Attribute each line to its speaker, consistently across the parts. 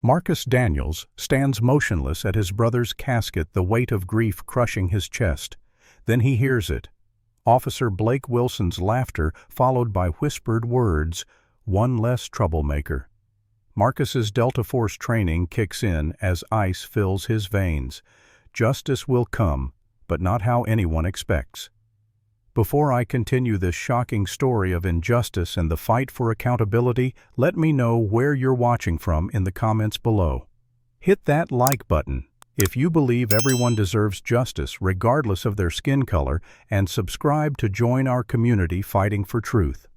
Speaker 1: Marcus Daniels stands motionless at his brother's casket, the weight of grief crushing his chest. Then he hears it. Officer Blake Wilson's laughter followed by whispered words, "One less troublemaker." Marcus's Delta Force training kicks in as ice fills his veins. Justice will come, but not how anyone expects. Before I continue this shocking story of injustice and the fight for accountability, let me know where you're watching from in the comments below. Hit that like button if you believe everyone deserves justice regardless of their skin color, and subscribe to join our community fighting for truth.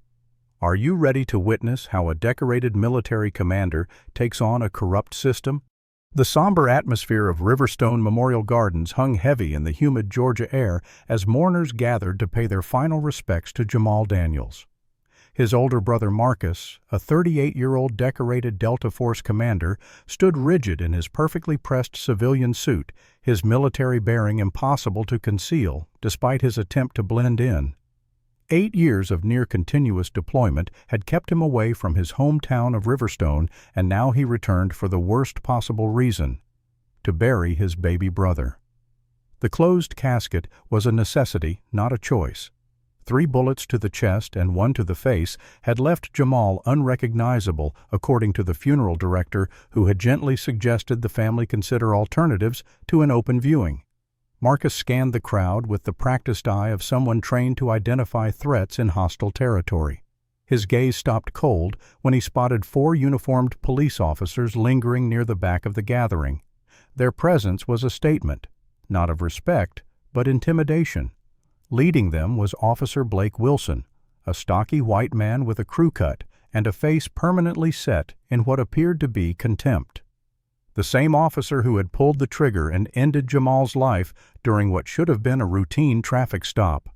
Speaker 1: Are you ready to witness how a decorated military commander takes on a corrupt system? The somber atmosphere of Riverstone Memorial Gardens hung heavy in the humid Georgia air as mourners gathered to pay their final respects to Jamal Daniels. His older brother Marcus, a 38-year-old decorated Delta Force commander, stood rigid in his perfectly pressed civilian suit, his military bearing impossible to conceal despite his attempt to blend in. 8 years of near-continuous deployment had kept him away from his hometown of Riverstone, and now he returned for the worst possible reason: to bury his baby brother. The closed casket was a necessity, not a choice. 3 bullets to the chest and 1 to the face had left Jamal unrecognizable, according to the funeral director, who had gently suggested the family consider alternatives to an open viewing. Marcus scanned the crowd with the practiced eye of someone trained to identify threats in hostile territory. His gaze stopped cold when he spotted 4 uniformed police officers lingering near the back of the gathering. Their presence was a statement, not of respect, but intimidation. Leading them was Officer Blake Wilson, a stocky white man with a crew cut and a face permanently set in what appeared to be contempt. The same officer who had pulled the trigger and ended Jamal's life during what should have been a routine traffic stop.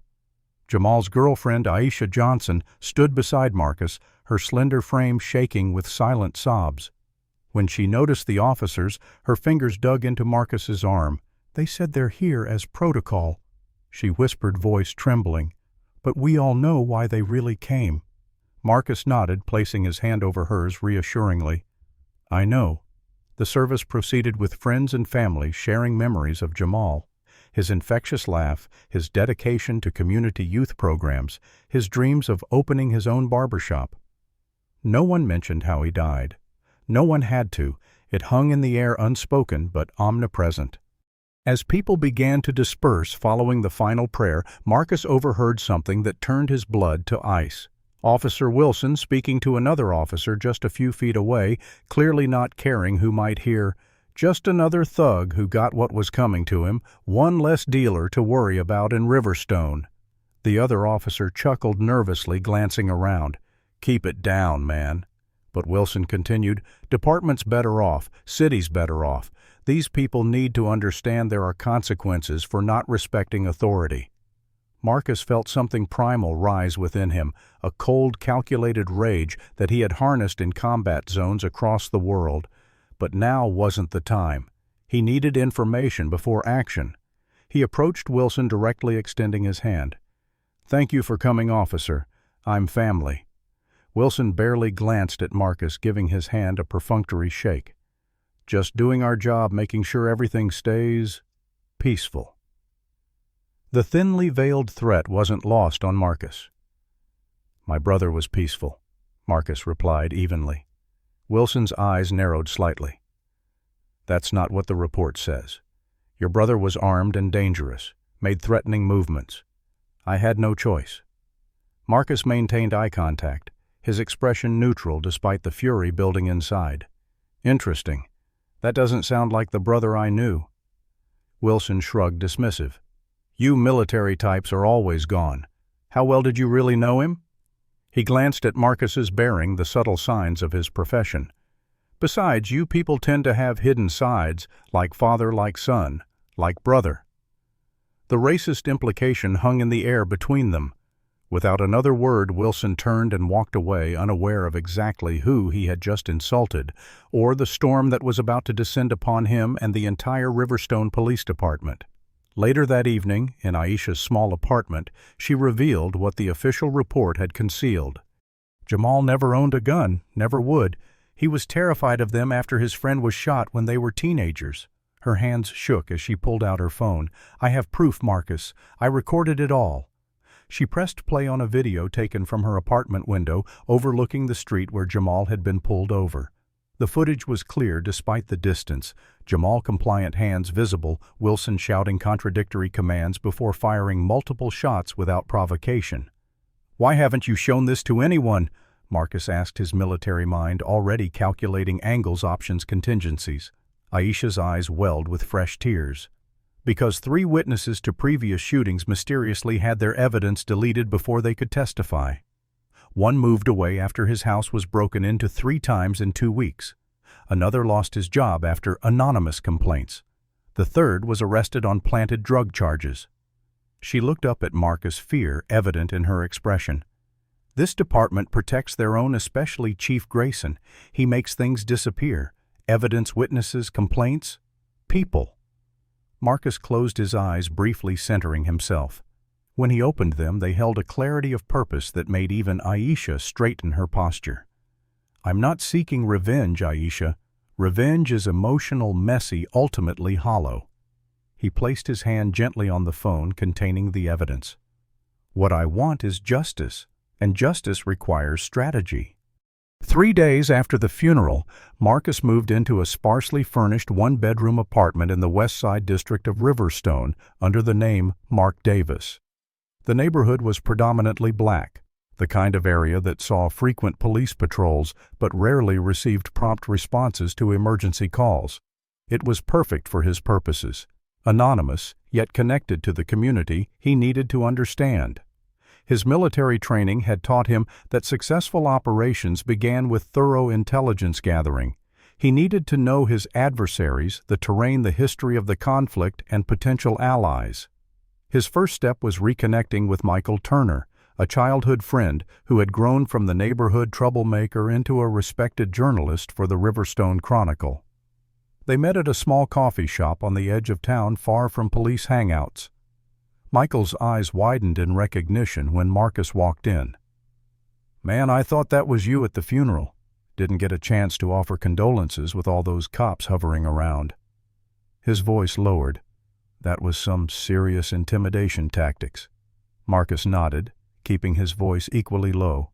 Speaker 1: Jamal's girlfriend, Aisha Johnson, stood beside Marcus, her slender frame shaking with silent sobs. When she noticed the officers, her fingers dug into Marcus's arm. "They said they're here as protocol," she whispered, voice trembling. "But we all know why they really came." Marcus nodded, placing his hand over hers reassuringly. "I know." The service proceeded with friends and family sharing memories of Jamal. His infectious laugh, his dedication to community youth programs, his dreams of opening his own barbershop. No one mentioned how he died. No one had to. It hung in the air, unspoken but omnipresent. As people began to disperse following the final prayer, Marcus overheard something that turned his blood to ice. Officer Wilson speaking to another officer just a few feet away, clearly not caring who might hear, "Just another thug who got what was coming to him, one less dealer to worry about in Riverstone." The other officer chuckled nervously, glancing around. "Keep it down, man." But Wilson continued, "Department's better off, city's better off. These people need to understand there are consequences for not respecting authority." Marcus felt something primal rise within him, a cold, calculated rage that he had harnessed in combat zones across the world. But now wasn't the time. He needed information before action. He approached Wilson, directly extending his hand. "Thank you for coming, officer. I'm family." Wilson barely glanced at Marcus, giving his hand a perfunctory shake. "Just doing our job, making sure everything stays peaceful." The thinly veiled threat wasn't lost on Marcus. "My brother was peaceful," Marcus replied evenly. Wilson's eyes narrowed slightly. "That's not what the report says. Your brother was armed and dangerous, made threatening movements. I had no choice." Marcus maintained eye contact, his expression neutral despite the fury building inside. "Interesting. That doesn't sound like the brother I knew." Wilson shrugged, dismissive. "You military types are always gone. How well did you really know him?" He glanced at Marcus's bearing, the subtle signs of his profession. "Besides, you people tend to have hidden sides, like father, like son, like brother." The racist implication hung in the air between them. Without another word, Wilson turned and walked away, unaware of exactly who he had just insulted, or the storm that was about to descend upon him and the entire Riverstone Police Department. Later that evening, in Aisha's small apartment, she revealed what the official report had concealed. Jamal never owned a gun, never would. He was terrified of them after his friend was shot when they were teenagers. Her hands shook as she pulled out her phone. "I have proof, Marcus. I recorded it all." She pressed play on a video taken from her apartment window overlooking the street where Jamal had been pulled over. The footage was clear despite the distance, Jamal-compliant hands visible, Wilson shouting contradictory commands before firing multiple shots without provocation. "Why haven't you shown this to anyone?" Marcus asked, his military mind already calculating angles, options, contingencies. Aisha's eyes welled with fresh tears. "Because 3 witnesses to previous shootings mysteriously had their evidence deleted before they could testify. One moved away after his house was broken into 3 times in 2 weeks. Another lost his job after anonymous complaints. The third was arrested on planted drug charges." She looked up at Marcus, fear evident in her expression. "This department protects their own, especially Chief Grayson. He makes things disappear. Evidence, witnesses, complaints, people." Marcus closed his eyes, briefly centering himself. When he opened them, they held a clarity of purpose that made even Aisha straighten her posture. "I'm not seeking revenge, Aisha. Revenge is emotional, messy, ultimately hollow." He placed his hand gently on the phone containing the evidence. "What I want is justice, and justice requires strategy." 3 days after the funeral, Marcus moved into a sparsely furnished 1-bedroom apartment in the West Side district of Riverstone under the name Mark Davis. The neighborhood was predominantly black, the kind of area that saw frequent police patrols but rarely received prompt responses to emergency calls. It was perfect for his purposes. Anonymous, yet connected to the community he needed to understand. His military training had taught him that successful operations began with thorough intelligence gathering. He needed to know his adversaries, the terrain, the history of the conflict, and potential allies. His first step was reconnecting with Michael Turner, a childhood friend who had grown from the neighborhood troublemaker into a respected journalist for the Riverstone Chronicle. They met at a small coffee shop on the edge of town far from police hangouts. Michael's eyes widened in recognition when Marcus walked in. "Man, I thought that was you at the funeral. Didn't get a chance to offer condolences with all those cops hovering around." His voice lowered. "That was some serious intimidation tactics." Marcus nodded, keeping his voice equally low.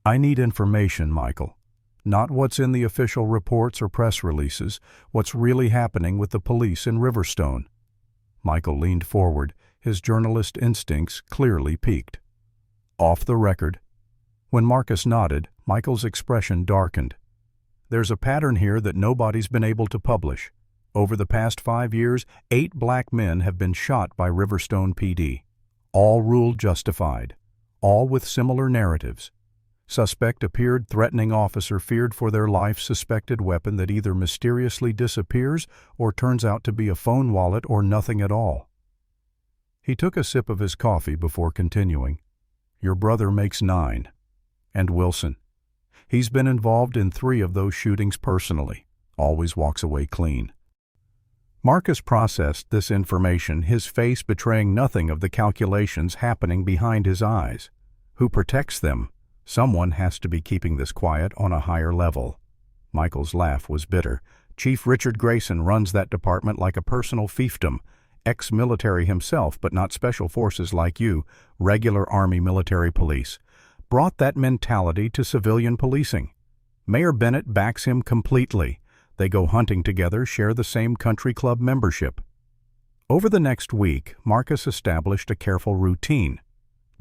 Speaker 1: "I need information, Michael. Not what's in the official reports or press releases, what's really happening with the police in Riverstone." Michael leaned forward, his journalist instincts clearly piqued. "Off the record." When Marcus nodded, Michael's expression darkened. "There's a pattern here that nobody's been able to publish. Over the past 5 years, 8 black men have been shot by Riverstone PD. All ruled justified. All with similar narratives. Suspect appeared, threatening officer feared for their life, suspected weapon that either mysteriously disappears or turns out to be a phone wallet or nothing at all." He took a sip of his coffee before continuing. "Your brother makes 9. And Wilson. He's been involved in 3 of those shootings personally. Always walks away clean." Marcus processed this information, his face betraying nothing of the calculations happening behind his eyes. Who protects them? Someone has to be keeping this quiet on a higher level. Michael's laugh was bitter. "Chief Richard Grayson runs that department like a personal fiefdom. Ex-military himself, but not special forces like you, regular Army military police. Brought that mentality to civilian policing. Mayor Bennett backs him completely. They go hunting together, share the same country club membership." Over the next week, Marcus established a careful routine.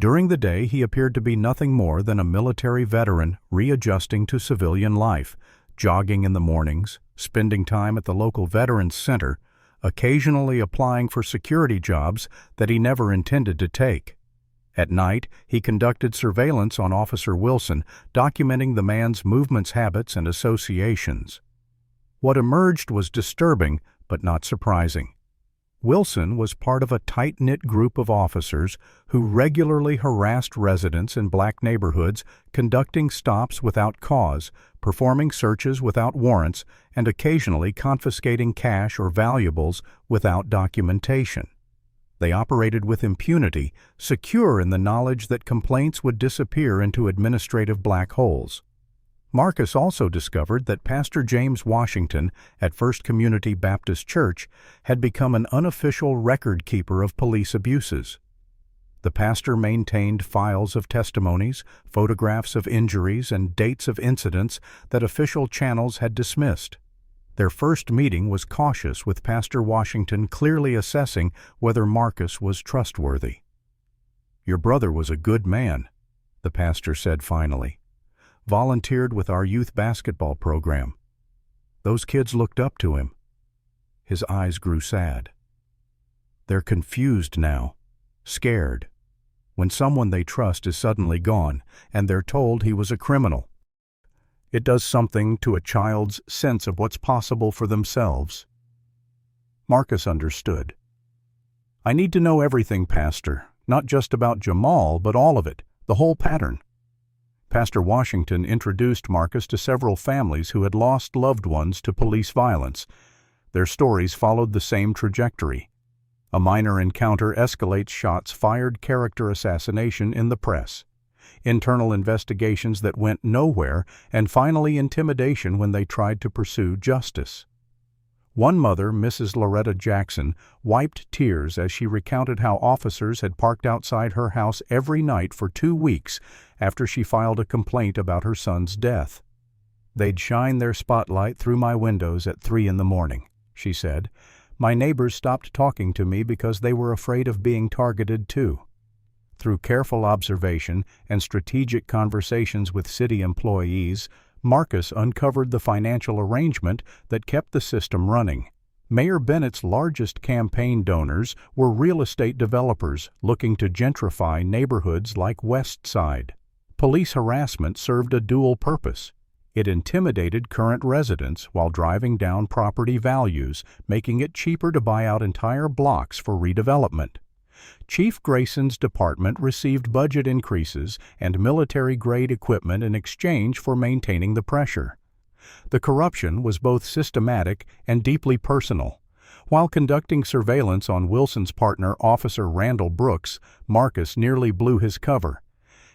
Speaker 1: During the day, he appeared to be nothing more than a military veteran readjusting to civilian life, jogging in the mornings, spending time at the local Veterans Center, occasionally applying for security jobs that he never intended to take. At night, he conducted surveillance on Officer Wilson, documenting the man's movements, habits, and associations. What emerged was disturbing, but not surprising. Wilson was part of a tight-knit group of officers who regularly harassed residents in black neighborhoods, conducting stops without cause, performing searches without warrants, and occasionally confiscating cash or valuables without documentation. They operated with impunity, secure in the knowledge that complaints would disappear into administrative black holes. Marcus also discovered that Pastor James Washington at First Community Baptist Church had become an unofficial record keeper of police abuses. The pastor maintained files of testimonies, photographs of injuries, and dates of incidents that official channels had dismissed. Their first meeting was cautious, with Pastor Washington clearly assessing whether Marcus was trustworthy. "Your brother was a good man," the pastor said finally. "Volunteered with our youth basketball program. Those kids looked up to him." His eyes grew sad. "They're confused now, scared, when someone they trust is suddenly gone, and they're told he was a criminal. It does something to a child's sense of what's possible for themselves." Marcus understood. "I need to know everything, Pastor, not just about Jamal, but all of it, the whole pattern." Pastor Washington introduced Marcus to several families who had lost loved ones to police violence. Their stories followed the same trajectory. A minor encounter escalates shots fired, character assassination in the press, internal investigations that went nowhere, and finally intimidation when they tried to pursue justice. One mother, Mrs. Loretta Jackson, wiped tears as she recounted how officers had parked outside her house every night for 2 weeks after she filed a complaint about her son's death. "They'd shine their spotlight through my windows at 3 in the morning, she said. "My neighbors stopped talking to me because they were afraid of being targeted too." Through careful observation and strategic conversations with city employees, Marcus uncovered the financial arrangement that kept the system running. Mayor Bennett's largest campaign donors were real estate developers looking to gentrify neighborhoods like West Side. Police harassment served a dual purpose. It intimidated current residents while driving down property values, making it cheaper to buy out entire blocks for redevelopment. Chief Grayson's department received budget increases and military-grade equipment in exchange for maintaining the pressure. The corruption was both systematic and deeply personal. While conducting surveillance on Wilson's partner, Officer Randall Brooks, Marcus nearly blew his cover.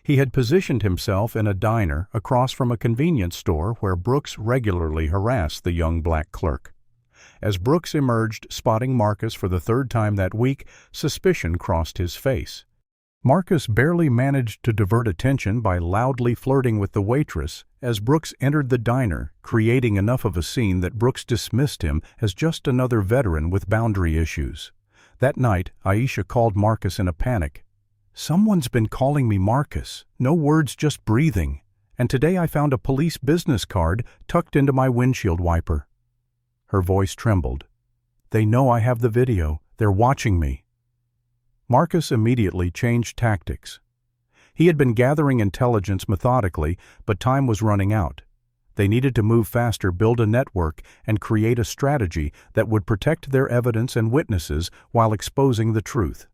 Speaker 1: He had positioned himself in a diner across from a convenience store where Brooks regularly harassed the young black clerk. As Brooks emerged, spotting Marcus for the 3rd time that week, suspicion crossed his face. Marcus barely managed to divert attention by loudly flirting with the waitress as Brooks entered the diner, creating enough of a scene that Brooks dismissed him as just another veteran with boundary issues. That night, Aisha called Marcus in a panic. "Someone's been calling me Marcus, no words, just breathing, and today I found a police business card tucked into my windshield wiper." Her voice trembled. "They know I have the video. They're watching me." Marcus immediately changed tactics. He had been gathering intelligence methodically, but time was running out. They needed to move faster, build a network, and create a strategy that would protect their evidence and witnesses while exposing the truth.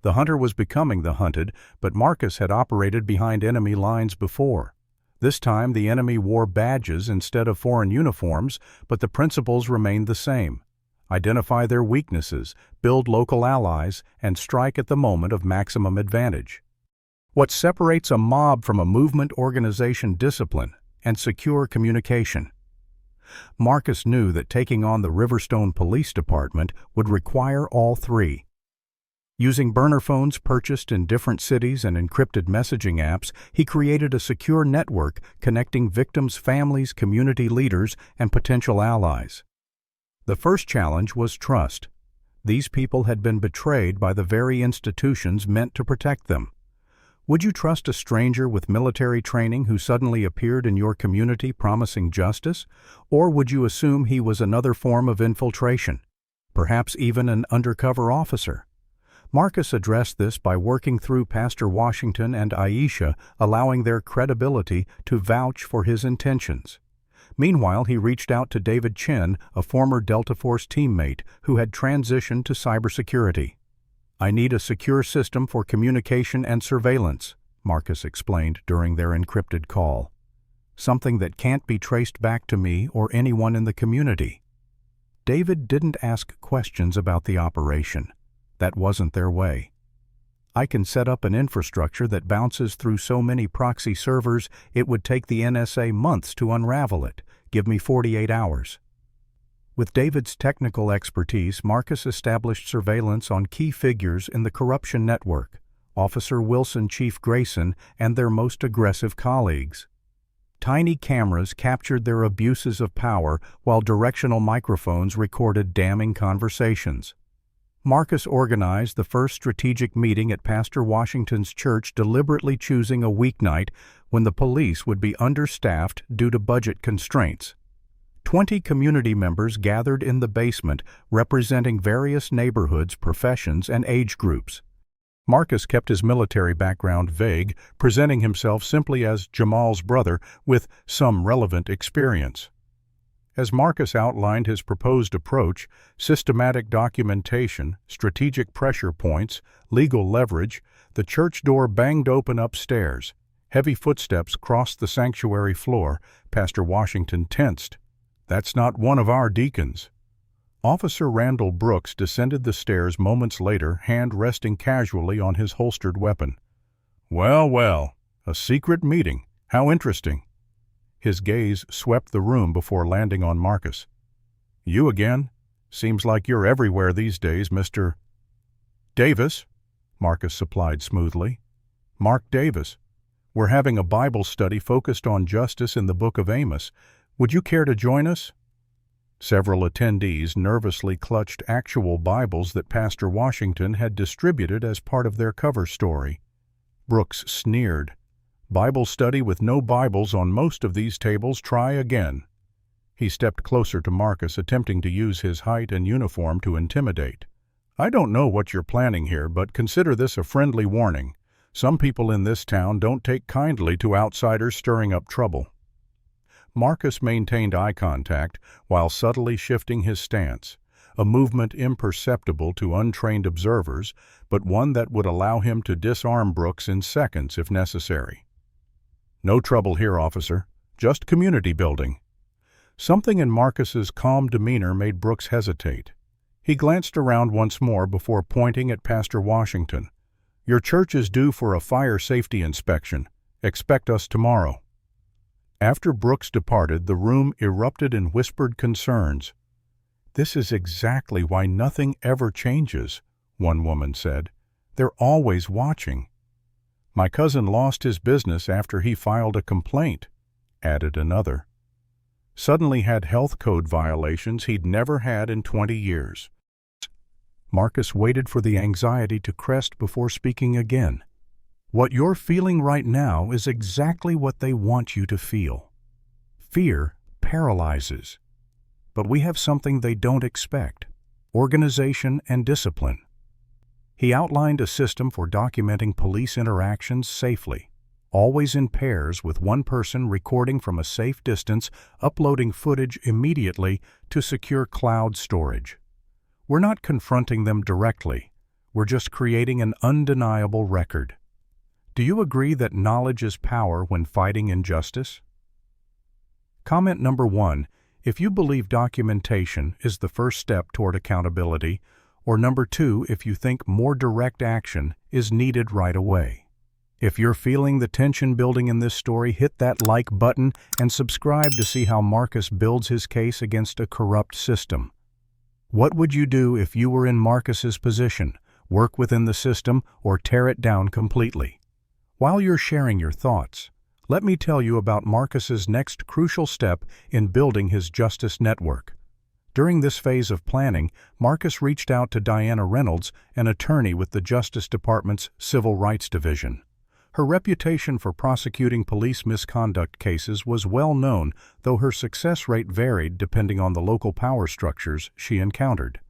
Speaker 1: The hunter was becoming the hunted, but Marcus had operated behind enemy lines before. This time the enemy wore badges instead of foreign uniforms, but the principles remained the same. Identify their weaknesses, build local allies, and strike at the moment of maximum advantage. What separates a mob from a movement? Organization, discipline, and secure communication. Marcus knew that taking on the Riverstone Police Department would require all three. Using burner phones purchased in different cities and encrypted messaging apps, he created a secure network connecting victims' families, community leaders, and potential allies. The first challenge was trust. These people had been betrayed by the very institutions meant to protect them. Would you trust a stranger with military training who suddenly appeared in your community promising justice? Or would you assume he was another form of infiltration, perhaps even an undercover officer? Marcus addressed this by working through Pastor Washington and Aisha, allowing their credibility to vouch for his intentions. Meanwhile, he reached out to David Chin, a former Delta Force teammate who had transitioned to cybersecurity. "I need a secure system for communication and surveillance," Marcus explained during their encrypted call. "Something that can't be traced back to me or anyone in the community." David didn't ask questions about the operation. That wasn't their way. I can set up an infrastructure that bounces through so many proxy servers it would take the NSA months to unravel it. Give me 48 hours. With David's technical expertise, Marcus established surveillance on key figures in the corruption network, Officer Wilson, Chief Grayson, and their most aggressive colleagues. Tiny cameras captured their abuses of power while directional microphones recorded damning conversations. Marcus organized the first strategic meeting at Pastor Washington's church, deliberately choosing a weeknight when the police would be understaffed due to budget constraints. 20 community members gathered in the basement, representing various neighborhoods, professions, and age groups. Marcus kept his military background vague, presenting himself simply as Jamal's brother with some relevant experience. As Marcus outlined his proposed approach, systematic documentation, strategic pressure points, legal leverage, the church door banged open upstairs. Heavy footsteps crossed the sanctuary floor. Pastor Washington tensed. "That's not one of our deacons." Officer Randall Brooks descended the stairs moments later, hand resting casually on his holstered weapon. "Well, well, a secret meeting. How interesting." His gaze swept the room before landing on Marcus. "You again? Seems like you're everywhere these days, Mr. Davis," Marcus supplied smoothly. "Mark Davis. We're having a Bible study focused on justice in the book of Amos. Would you care to join us?" Several attendees nervously clutched actual Bibles that Pastor Washington had distributed as part of their cover story. Brooks sneered. "Bible study with no Bibles on most of these tables, try again." He stepped closer to Marcus, attempting to use his height and uniform to intimidate. "I don't know what you're planning here, but consider this a friendly warning. Some people in this town don't take kindly to outsiders stirring up trouble." Marcus maintained eye contact while subtly shifting his stance, a movement imperceptible to untrained observers, but one that would allow him to disarm Brooks in seconds if necessary. "No trouble here, officer. Just community building." Something in Marcus's calm demeanor made Brooks hesitate. He glanced around once more before pointing at Pastor Washington. "Your church is due for a fire safety inspection. Expect us tomorrow." After Brooks departed, the room erupted in whispered concerns. "This is exactly why nothing ever changes," one woman said. "They're always watching." "My cousin lost his business after he filed a complaint," added another. Suddenly had health code violations he'd never had in 20 years. Marcus waited for the anxiety to crest before speaking again. "What you're feeling right now is exactly what they want you to feel. Fear paralyzes. But we have something they don't expect: organization and discipline." He outlined a system for documenting police interactions safely, always in pairs with one person recording from a safe distance, uploading footage immediately to secure cloud storage. We're not confronting them directly. We're just creating an undeniable record. Do you agree that knowledge is power when fighting injustice? Comment number 1, if you believe documentation is the first step toward accountability, or number 2, if you think more direct action is needed right away. If you're feeling the tension building in this story, hit that like button and subscribe to see how Marcus builds his case against a corrupt system. What would you do if you were in Marcus's position? Work within the system or tear it down completely? While you're sharing your thoughts, let me tell you about Marcus's next crucial step in building his justice network. During this phase of planning, Marcus reached out to Diana Reynolds, an attorney with the Justice Department's Civil Rights Division. Her reputation for prosecuting police misconduct cases was well known, though her success rate varied depending on the local power structures she encountered.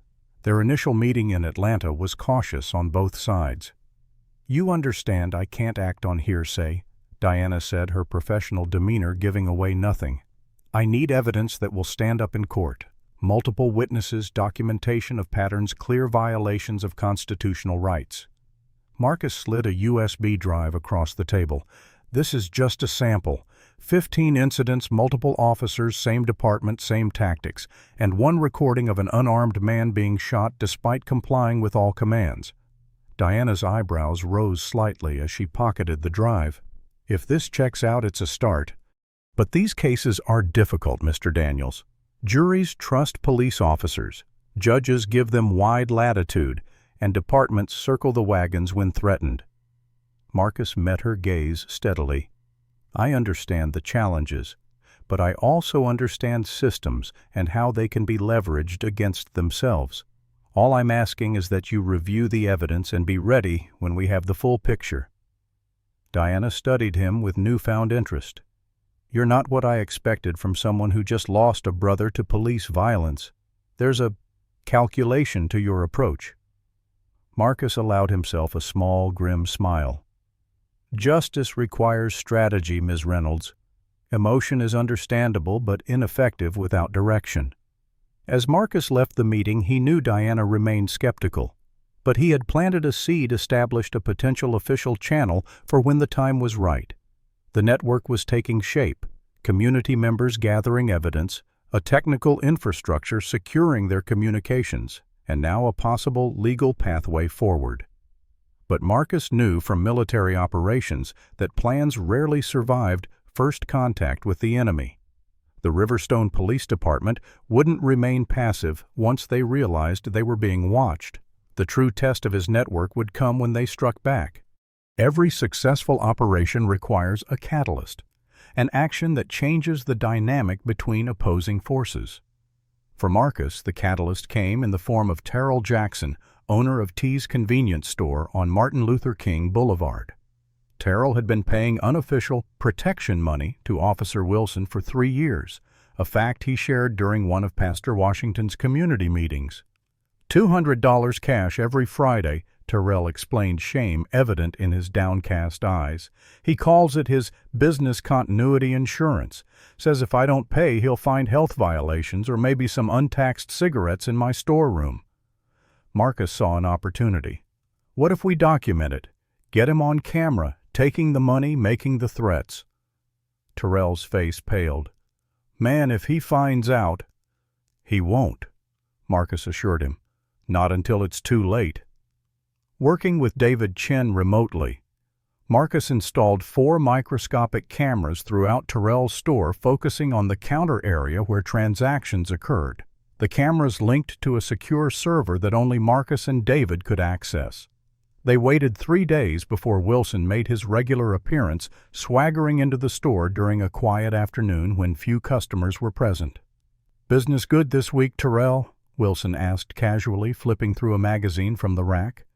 Speaker 1: Their initial meeting in Atlanta was cautious on both sides. "You understand I can't act on hearsay," Diana said, her professional demeanor giving away nothing. "I need evidence that will stand up in court. Multiple witnesses, documentation of patterns, clear violations of constitutional rights." Marcus slid a USB drive across the table. "This is just a sample. 15 incidents, multiple officers, same department, same tactics, and one recording of an unarmed man being shot despite complying with all commands." Diana's eyebrows rose slightly as she pocketed the drive. If this checks out, it's a start. But these cases are difficult, Mr. Daniels. Juries trust police officers, judges give them wide latitude, and departments circle the wagons when threatened. Marcus met her gaze steadily. I understand the challenges, but I also understand systems and how they can be leveraged against themselves. All I'm asking is that you review the evidence and be ready when we have the full picture. Diana studied him with newfound interest. You're not what I expected from someone who just lost a brother to police violence. There's a calculation to your approach. Marcus allowed himself a small, grim smile. Justice requires strategy, Ms. Reynolds. Emotion is understandable but ineffective without direction. As Marcus left the meeting, he knew Diana remained skeptical, but he had planted a seed, established a potential official channel for when the time was right. The network was taking shape, community members gathering evidence, a technical infrastructure securing their communications, and now a possible legal pathway forward. But Marcus knew from military operations that plans rarely survived first contact with the enemy. The Riverstone Police Department wouldn't remain passive once they realized they were being watched. The true test of his network would come when they struck back. Every successful operation requires a catalyst, an action that changes the dynamic between opposing forces. For Marcus, the catalyst came in the form of Terrell Jackson, owner of T's Convenience Store on Martin Luther King Boulevard. Terrell had been paying unofficial protection money to Officer Wilson for 3 years, a fact he shared during one of Pastor Washington's community meetings. $200 cash every Friday, Terrell explained, shame evident in his downcast eyes. He calls it his business continuity insurance, says if I don't pay he'll find health violations or maybe some untaxed cigarettes in my storeroom. Marcus saw an opportunity. What if we document it? Get him on camera, taking the money, making the threats. Terrell's face paled. Man, if he finds out... He won't, Marcus assured him. Not until it's too late. Working with David Chen remotely, Marcus installed 4 microscopic cameras throughout Terrell's store, focusing on the counter area where transactions occurred. The cameras linked to a secure server that only Marcus and David could access. They waited 3 days before Wilson made his regular appearance, swaggering into the store during a quiet afternoon when few customers were present. "Business good this week, Terrell?" Wilson asked casually, flipping through a magazine from the rack.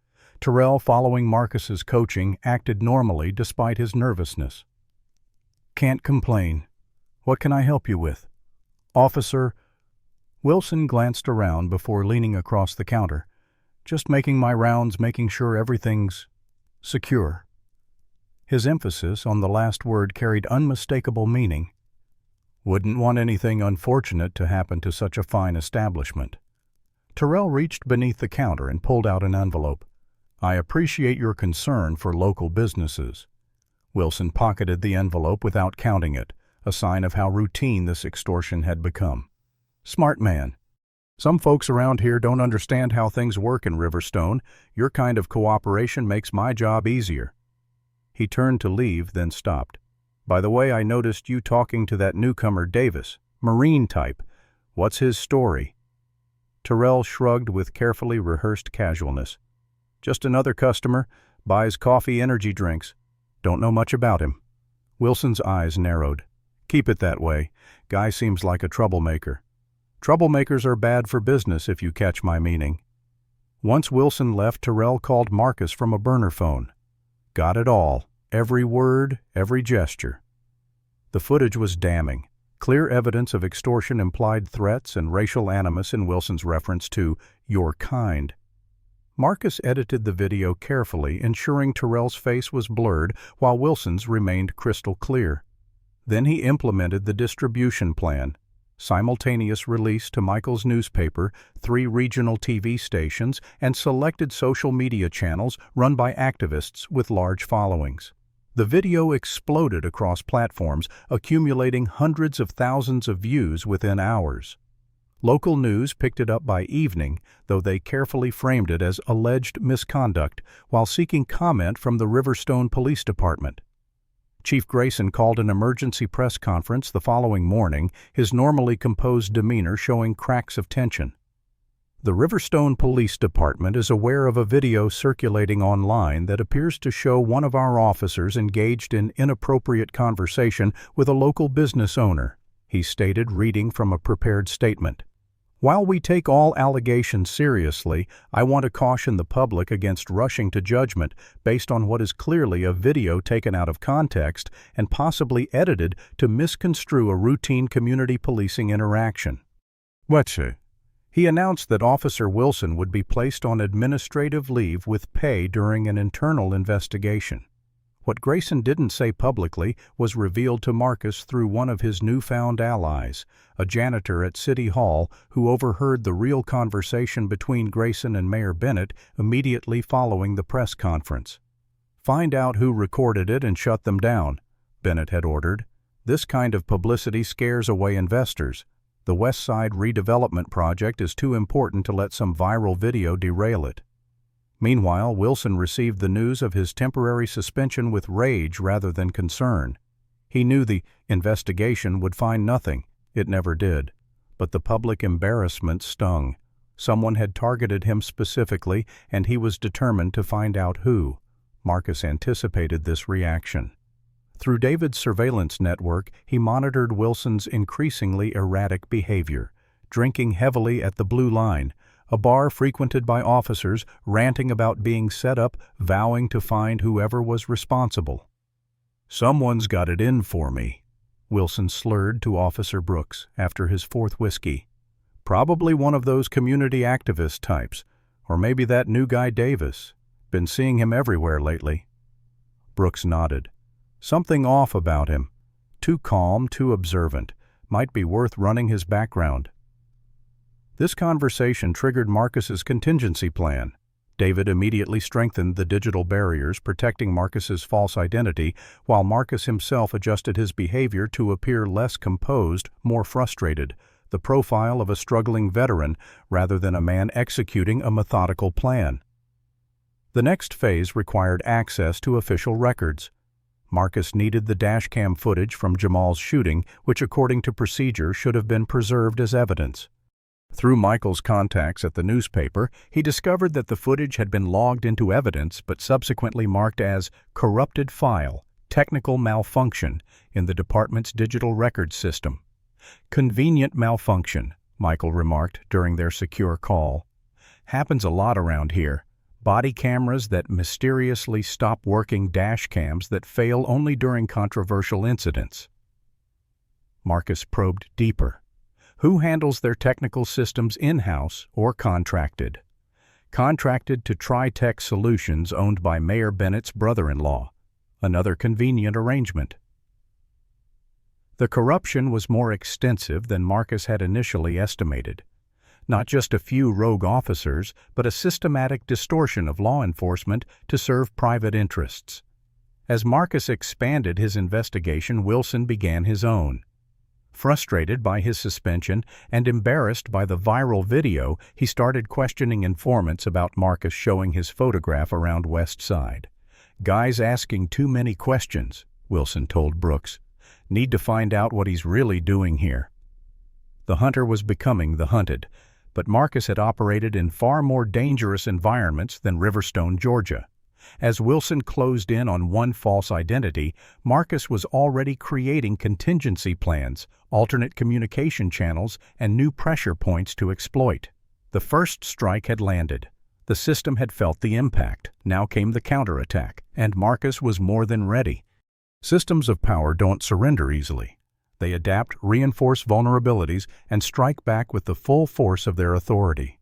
Speaker 1: Terrell, following Marcus's coaching, acted normally despite his nervousness. "Can't complain. What can I help you with?" "Officer..." Wilson glanced around before leaning across the counter. "Just making my rounds, making sure everything's secure." His emphasis on the last word carried unmistakable meaning. "Wouldn't want anything unfortunate to happen to such a fine establishment." Terrell reached beneath the counter and pulled out an envelope. "I appreciate your concern for local businesses." Wilson pocketed the envelope without counting it, a sign of how routine this extortion had become. "Smart man. Some folks around here don't understand how things work in Riverstone. Your kind of cooperation makes my job easier." He turned to leave, then stopped. "By the way, I noticed you talking to that newcomer Davis, Marine type. What's his story?" Terrell shrugged with carefully rehearsed casualness. "Just another customer, buys coffee, energy drinks. Don't know much about him." Wilson's eyes narrowed. "Keep it that way. Guy seems like a troublemaker." "Troublemakers are bad for business, if you catch my meaning." Once Wilson left, Terrell called Marcus from a burner phone. Got it all, every word, every gesture. The footage was damning. Clear evidence of extortion, implied threats, and racial animus in Wilson's reference to your kind. Marcus edited the video carefully, ensuring Terrell's face was blurred while Wilson's remained crystal clear. Then he implemented the distribution plan. Simultaneous release to Michael's newspaper, 3 regional TV stations, and selected social media channels run by activists with large followings. The video exploded across platforms, accumulating hundreds of thousands of views within hours. Local news picked it up by evening, though they carefully framed it as alleged misconduct while seeking comment from the Riverstone Police Department. Chief Grayson called an emergency press conference the following morning, his normally composed demeanor showing cracks of tension. The Riverstone Police Department is aware of a video circulating online that appears to show one of our officers engaged in inappropriate conversation with a local business owner, he stated, reading from a prepared statement. While we take all allegations seriously, I want to caution the public against rushing to judgment based on what is clearly a video taken out of context and possibly edited to misconstrue a routine community policing interaction. He announced that Officer Wilson would be placed on administrative leave with pay during an internal investigation. What Grayson didn't say publicly was revealed to Marcus through one of his newfound allies, a janitor at City Hall who overheard the real conversation between Grayson and Mayor Bennett immediately following the press conference. "Find out who recorded it and shut them down," Bennett had ordered. "This kind of publicity scares away investors. The West Side redevelopment project is too important to let some viral video derail it." Meanwhile, Wilson received the news of his temporary suspension with rage rather than concern. He knew the investigation would find nothing. It never did. But the public embarrassment stung. Someone had targeted him specifically, and he was determined to find out who. Marcus anticipated this reaction. Through David's surveillance network, he monitored Wilson's increasingly erratic behavior, drinking heavily at the Blue Line, a bar frequented by officers ranting about being set up, vowing to find whoever was responsible. "Someone's got it in for me," Wilson slurred to Officer Brooks after his fourth whiskey. "Probably one of those community activist types, or maybe that new guy Davis. Been seeing him everywhere lately." Brooks nodded. "Something off about him. Too calm, too observant. Might be worth running his background." This conversation triggered Marcus's contingency plan. David immediately strengthened the digital barriers protecting Marcus's false identity, while Marcus himself adjusted his behavior to appear less composed, more frustrated, the profile of a struggling veteran rather than a man executing a methodical plan. The next phase required access to official records. Marcus needed the dashcam footage from Jamal's shooting, which according to procedure should have been preserved as evidence. Through Michael's contacts at the newspaper, he discovered that the footage had been logged into evidence but subsequently marked as corrupted file, technical malfunction in the department's digital records system. "Convenient malfunction," Michael remarked during their secure call. "Happens a lot around here. Body cameras that mysteriously stop working, dash cams that fail only during controversial incidents." Marcus probed deeper. Who handles their technical systems in-house or contracted? Contracted to Tri-Tech Solutions, owned by Mayor Bennett's brother-in-law. Another convenient arrangement. The corruption was more extensive than Marcus had initially estimated. Not just a few rogue officers, but a systematic distortion of law enforcement to serve private interests. As Marcus expanded his investigation, Wilson began his own. Frustrated by his suspension and embarrassed by the viral video, he started questioning informants about Marcus showing his photograph around West Side. "Guy's asking too many questions," Wilson told Brooks. "Need to find out what he's really doing here." The hunter was becoming the hunted, but Marcus had operated in far more dangerous environments than Riverstone, Georgia. As Wilson closed in on one false identity, Marcus was already creating contingency plans, alternate communication channels, and new pressure points to exploit. The first strike had landed. The system had felt the impact. Now came the counterattack, and Marcus was more than ready. Systems of power don't surrender easily. They adapt, reinforce vulnerabilities, and strike back with the full force of their authority.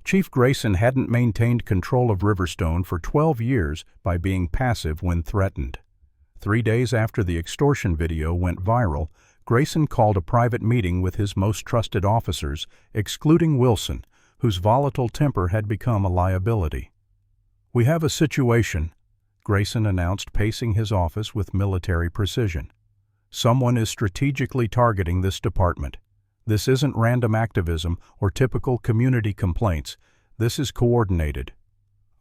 Speaker 1: Chief Grayson hadn't maintained control of Riverstone for 12 years by being passive when threatened. 3 days after the extortion video went viral, Grayson called a private meeting with his most trusted officers, excluding Wilson, whose volatile temper had become a liability. "We have a situation," Grayson announced, pacing his office with military precision. "Someone is strategically targeting this department. This isn't random activism or typical community complaints. This is coordinated.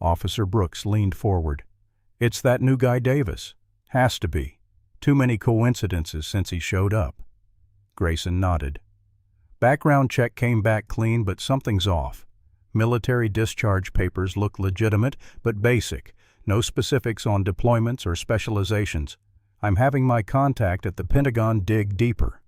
Speaker 1: Officer Brooks leaned forward. It's that new guy Davis. Has to be. Too many coincidences since he showed up. Grayson nodded. Background check came back clean, but something's off. Military discharge papers look legitimate, but basic. No specifics on deployments or specializations. I'm having my contact at the Pentagon dig deeper.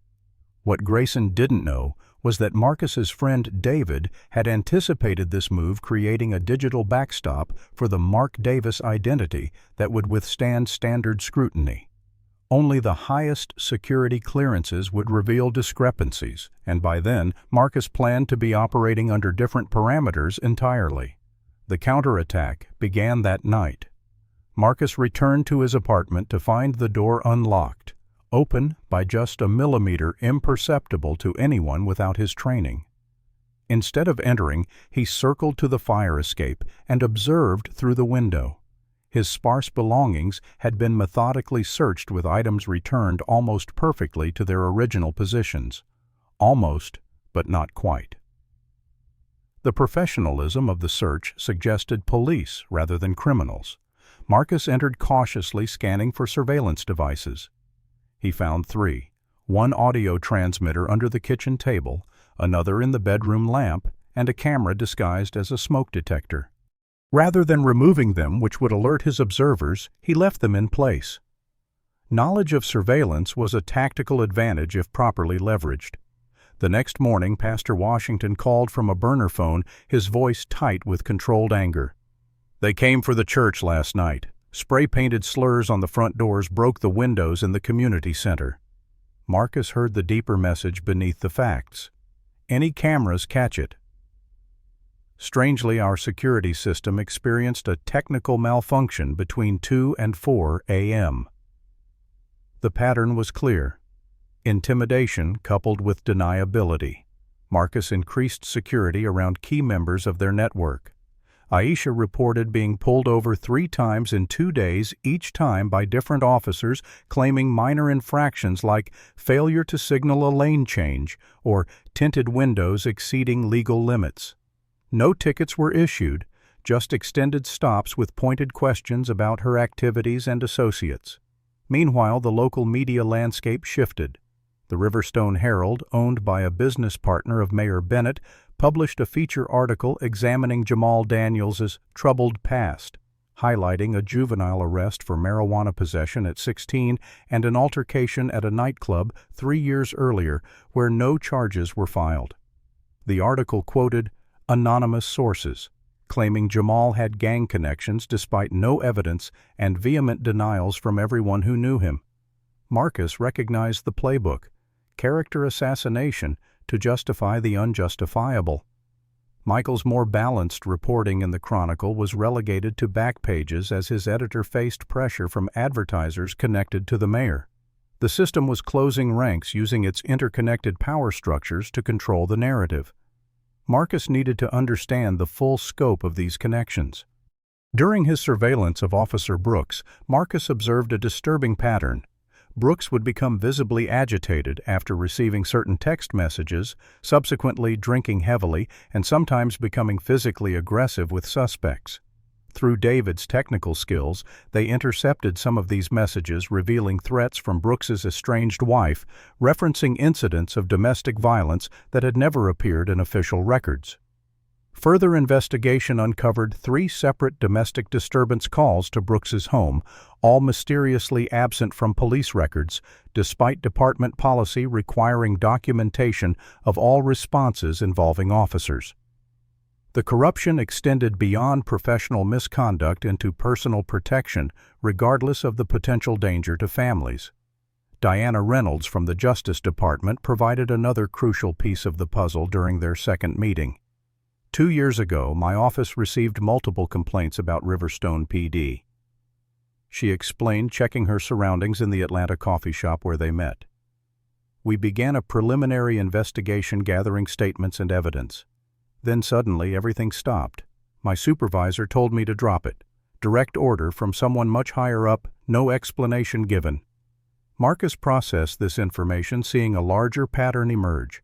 Speaker 1: What Grayson didn't know was that Marcus's friend David had anticipated this move, creating a digital backstop for the Mark Davis identity that would withstand standard scrutiny. Only the highest security clearances would reveal discrepancies, and by then, Marcus planned to be operating under different parameters entirely. The counterattack began that night. Marcus returned to his apartment to find the door unlocked, open by just a millimeter, imperceptible to anyone without his training. Instead of entering, he circled to the fire escape and observed through the window. His sparse belongings had been methodically searched, with items returned almost perfectly to their original positions. Almost, but not quite. The professionalism of the search suggested police rather than criminals. Marcus entered cautiously, scanning for surveillance devices. He found 3, one audio transmitter under the kitchen table, another in the bedroom lamp, and a camera disguised as a smoke detector. Rather than removing them, which would alert his observers, he left them in place. Knowledge of surveillance was a tactical advantage if properly leveraged. The next morning, Pastor Washington called from a burner phone, his voice tight with controlled anger. They came for the church last night. Spray-painted slurs on the front doors broke the windows in the community center. Marcus heard the deeper message beneath the facts. Any cameras catch it. Strangely, our security system experienced a technical malfunction between 2 and 4 a.m. The pattern was clear. Intimidation coupled with deniability. Marcus increased security around key members of their network. Aisha reported being pulled over 3 times in 2 days, each time by different officers claiming minor infractions like failure to signal a lane change or tinted windows exceeding legal limits. No tickets were issued, just extended stops with pointed questions about her activities and associates. Meanwhile, the local media landscape shifted. The Riverstone Herald, owned by a business partner of Mayor Bennett, published a feature article examining Jamal Daniels's troubled past, highlighting a juvenile arrest for marijuana possession at 16 and an altercation at a nightclub 3 years earlier where no charges were filed. The article quoted anonymous sources, claiming Jamal had gang connections despite no evidence and vehement denials from everyone who knew him. Marcus recognized the playbook: character assassination to justify the unjustifiable. Michael's more balanced reporting in the Chronicle was relegated to back pages as his editor faced pressure from advertisers connected to the mayor. The system was closing ranks, using its interconnected power structures to control the narrative. Marcus needed to understand the full scope of these connections. During his surveillance of Officer Brooks, Marcus observed a disturbing pattern. Brooks would become visibly agitated after receiving certain text messages, subsequently drinking heavily, and sometimes becoming physically aggressive with suspects. Through David's technical skills, they intercepted some of these messages, revealing threats from Brooks's estranged wife, referencing incidents of domestic violence that had never appeared in official records. Further investigation uncovered 3 separate domestic disturbance calls to Brooks's home, all mysteriously absent from police records, despite department policy requiring documentation of all responses involving officers. The corruption extended beyond professional misconduct into personal protection, regardless of the potential danger to families. Diana Reynolds from the Justice Department provided another crucial piece of the puzzle during their second meeting. 2 years ago, my office received multiple complaints about Riverstone PD. She explained, checking her surroundings in the Atlanta coffee shop where they met. We began a preliminary investigation, gathering statements and evidence. Then suddenly everything stopped. My supervisor told me to drop it. Direct order from someone much higher up, no explanation given. Marcus processed this information, seeing a larger pattern emerge.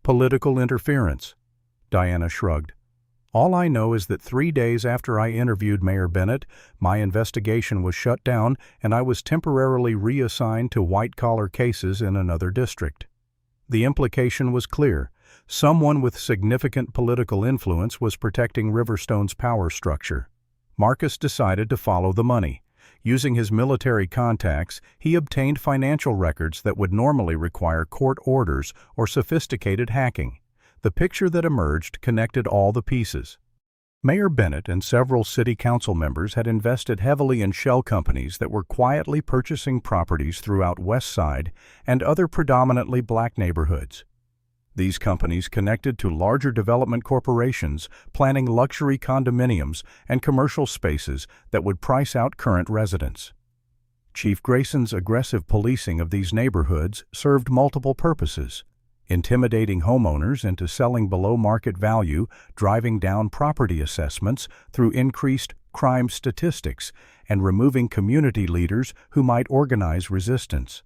Speaker 1: Political interference. Diana shrugged. All I know is that 3 days after I interviewed Mayor Bennett, my investigation was shut down and I was temporarily reassigned to white-collar cases in another district. The implication was clear. Someone with significant political influence was protecting Riverstone's power structure. Marcus decided to follow the money. Using his military contacts, he obtained financial records that would normally require court orders or sophisticated hacking. The picture that emerged connected all the pieces. Mayor Bennett and several city council members had invested heavily in shell companies that were quietly purchasing properties throughout West Side and other predominantly black neighborhoods. These companies connected to larger development corporations, planning luxury condominiums and commercial spaces that would price out current residents. Chief Grayson's aggressive policing of these neighborhoods served multiple purposes: intimidating homeowners into selling below market value, driving down property assessments through increased crime statistics, and removing community leaders who might organize resistance.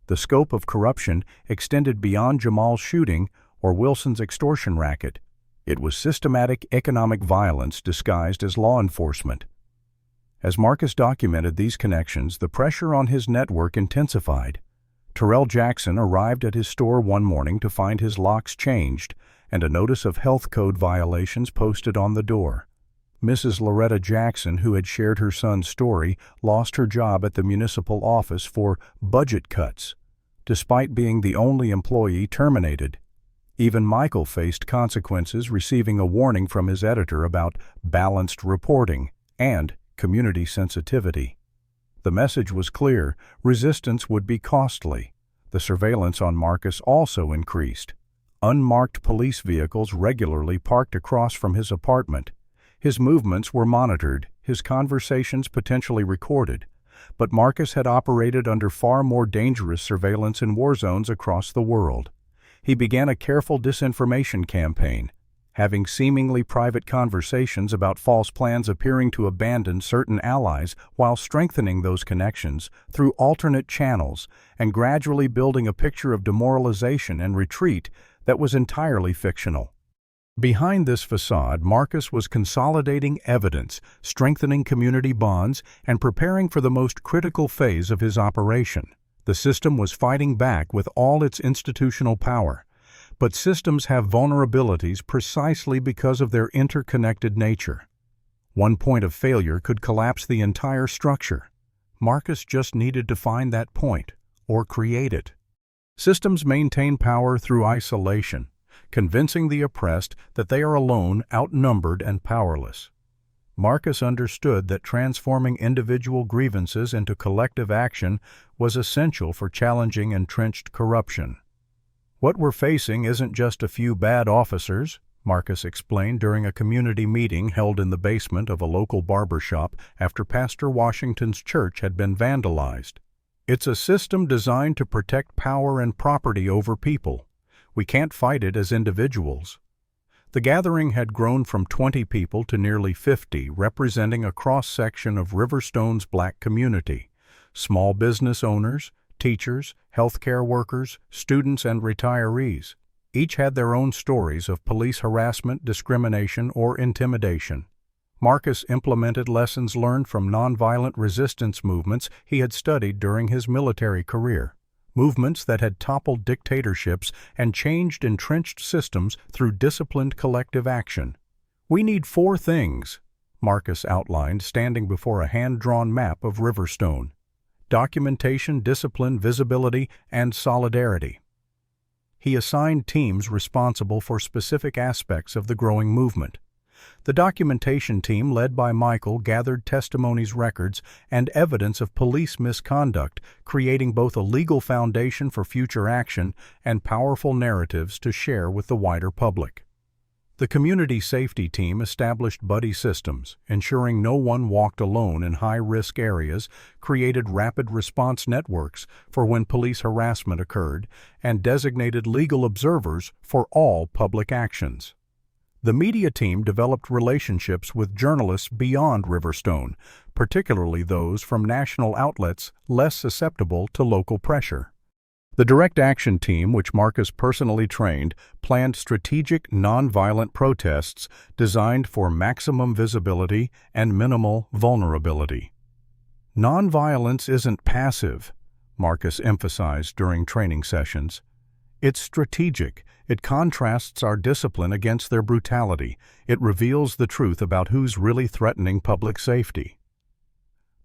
Speaker 1: The scope of corruption extended beyond Jamal's shooting or Wilson's extortion racket. It was systematic economic violence disguised as law enforcement. As Marcus documented these connections, the pressure on his network intensified. Terrell Jackson arrived at his store one morning to find his locks changed and a notice of health code violations posted on the door. Mrs. Loretta Jackson, who had shared her son's story, lost her job at the municipal office for budget cuts, despite being the only employee terminated. Even Michael faced consequences, receiving a warning from his editor about balanced reporting and community sensitivity. The message was clear: resistance would be costly. The surveillance on Marcus also increased. Unmarked police vehicles regularly parked across from his apartment. His movements were monitored, his conversations potentially recorded. But Marcus had operated under far more dangerous surveillance in war zones across the world. He began a careful disinformation campaign, having seemingly private conversations about false plans, appearing to abandon certain allies while strengthening those connections through alternate channels, and gradually building a picture of demoralization and retreat that was entirely fictional. Behind this facade, Marcus was consolidating evidence, strengthening community bonds, and preparing for the most critical phase of his operation. The system was fighting back with all its institutional power. But systems have vulnerabilities precisely because of their interconnected nature. One point of failure could collapse the entire structure. Marcus just needed to find that point, or create it. Systems maintain power through isolation, convincing the oppressed that they are alone, outnumbered, and powerless. Marcus understood that transforming individual grievances into collective action was essential for challenging entrenched corruption. "What we're facing isn't just a few bad officers," Marcus explained during a community meeting held in the basement of a local barber shop after Pastor Washington's church had been vandalized. "It's a system designed to protect power and property over people. We can't fight it as individuals." The gathering had grown from 20 people to nearly 50, representing a cross-section of Riverstone's black community: small business owners, teachers, healthcare workers, students, and retirees. Each had their own stories of police harassment, discrimination, or intimidation. Marcus implemented lessons learned from nonviolent resistance movements he had studied during his military career, movements that had toppled dictatorships and changed entrenched systems through disciplined collective action. "We need 4 things," Marcus outlined, standing before a hand-drawn map of Riverstone: documentation, discipline, visibility, and solidarity. He assigned teams responsible for specific aspects of the growing movement. The documentation team, led by Michael, gathered testimonies, records, and evidence of police misconduct, creating both a legal foundation for future action and powerful narratives to share with the wider public. The community safety team established buddy systems, ensuring no one walked alone in high-risk areas, created rapid response networks for when police harassment occurred, and designated legal observers for all public actions. The media team developed relationships with journalists beyond Riverstone, particularly those from national outlets less susceptible to local pressure. The direct action team, which Marcus personally trained, planned strategic nonviolent protests designed for maximum visibility and minimal vulnerability. Nonviolence isn't passive, Marcus emphasized during training sessions. It's strategic. It contrasts our discipline against their brutality. It reveals the truth about who's really threatening public safety.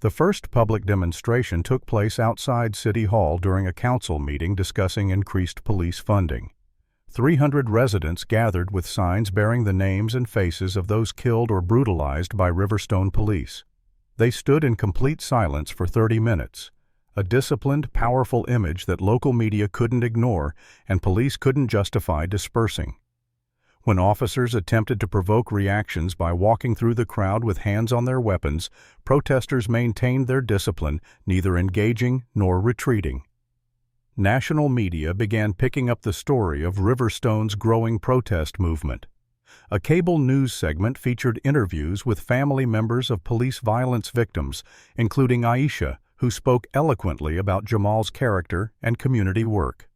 Speaker 1: The first public demonstration took place outside City Hall during a council meeting discussing increased police funding. 300 residents gathered with signs bearing the names and faces of those killed or brutalized by Riverstone police. They stood in complete silence for 30 minutes, a disciplined, powerful image that local media couldn't ignore and police couldn't justify dispersing. When officers attempted to provoke reactions by walking through the crowd with hands on their weapons, protesters maintained their discipline, neither engaging nor retreating. National media began picking up the story of Riverstone's growing protest movement. A cable news segment featured interviews with family members of police violence victims, including Aisha, who spoke eloquently about Jamal's character and community work.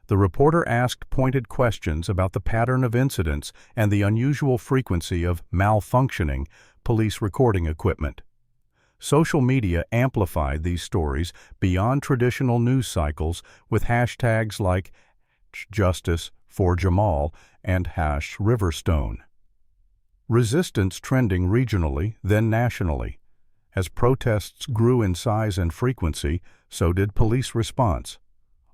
Speaker 1: The reporter asked pointed questions about the pattern of incidents and the unusual frequency of malfunctioning police recording equipment. Social media amplified these stories beyond traditional news cycles with hashtags like #Justice for Jamal and #Riverstone. Resistance trending regionally, then nationally. As protests grew in size and frequency, so did police response.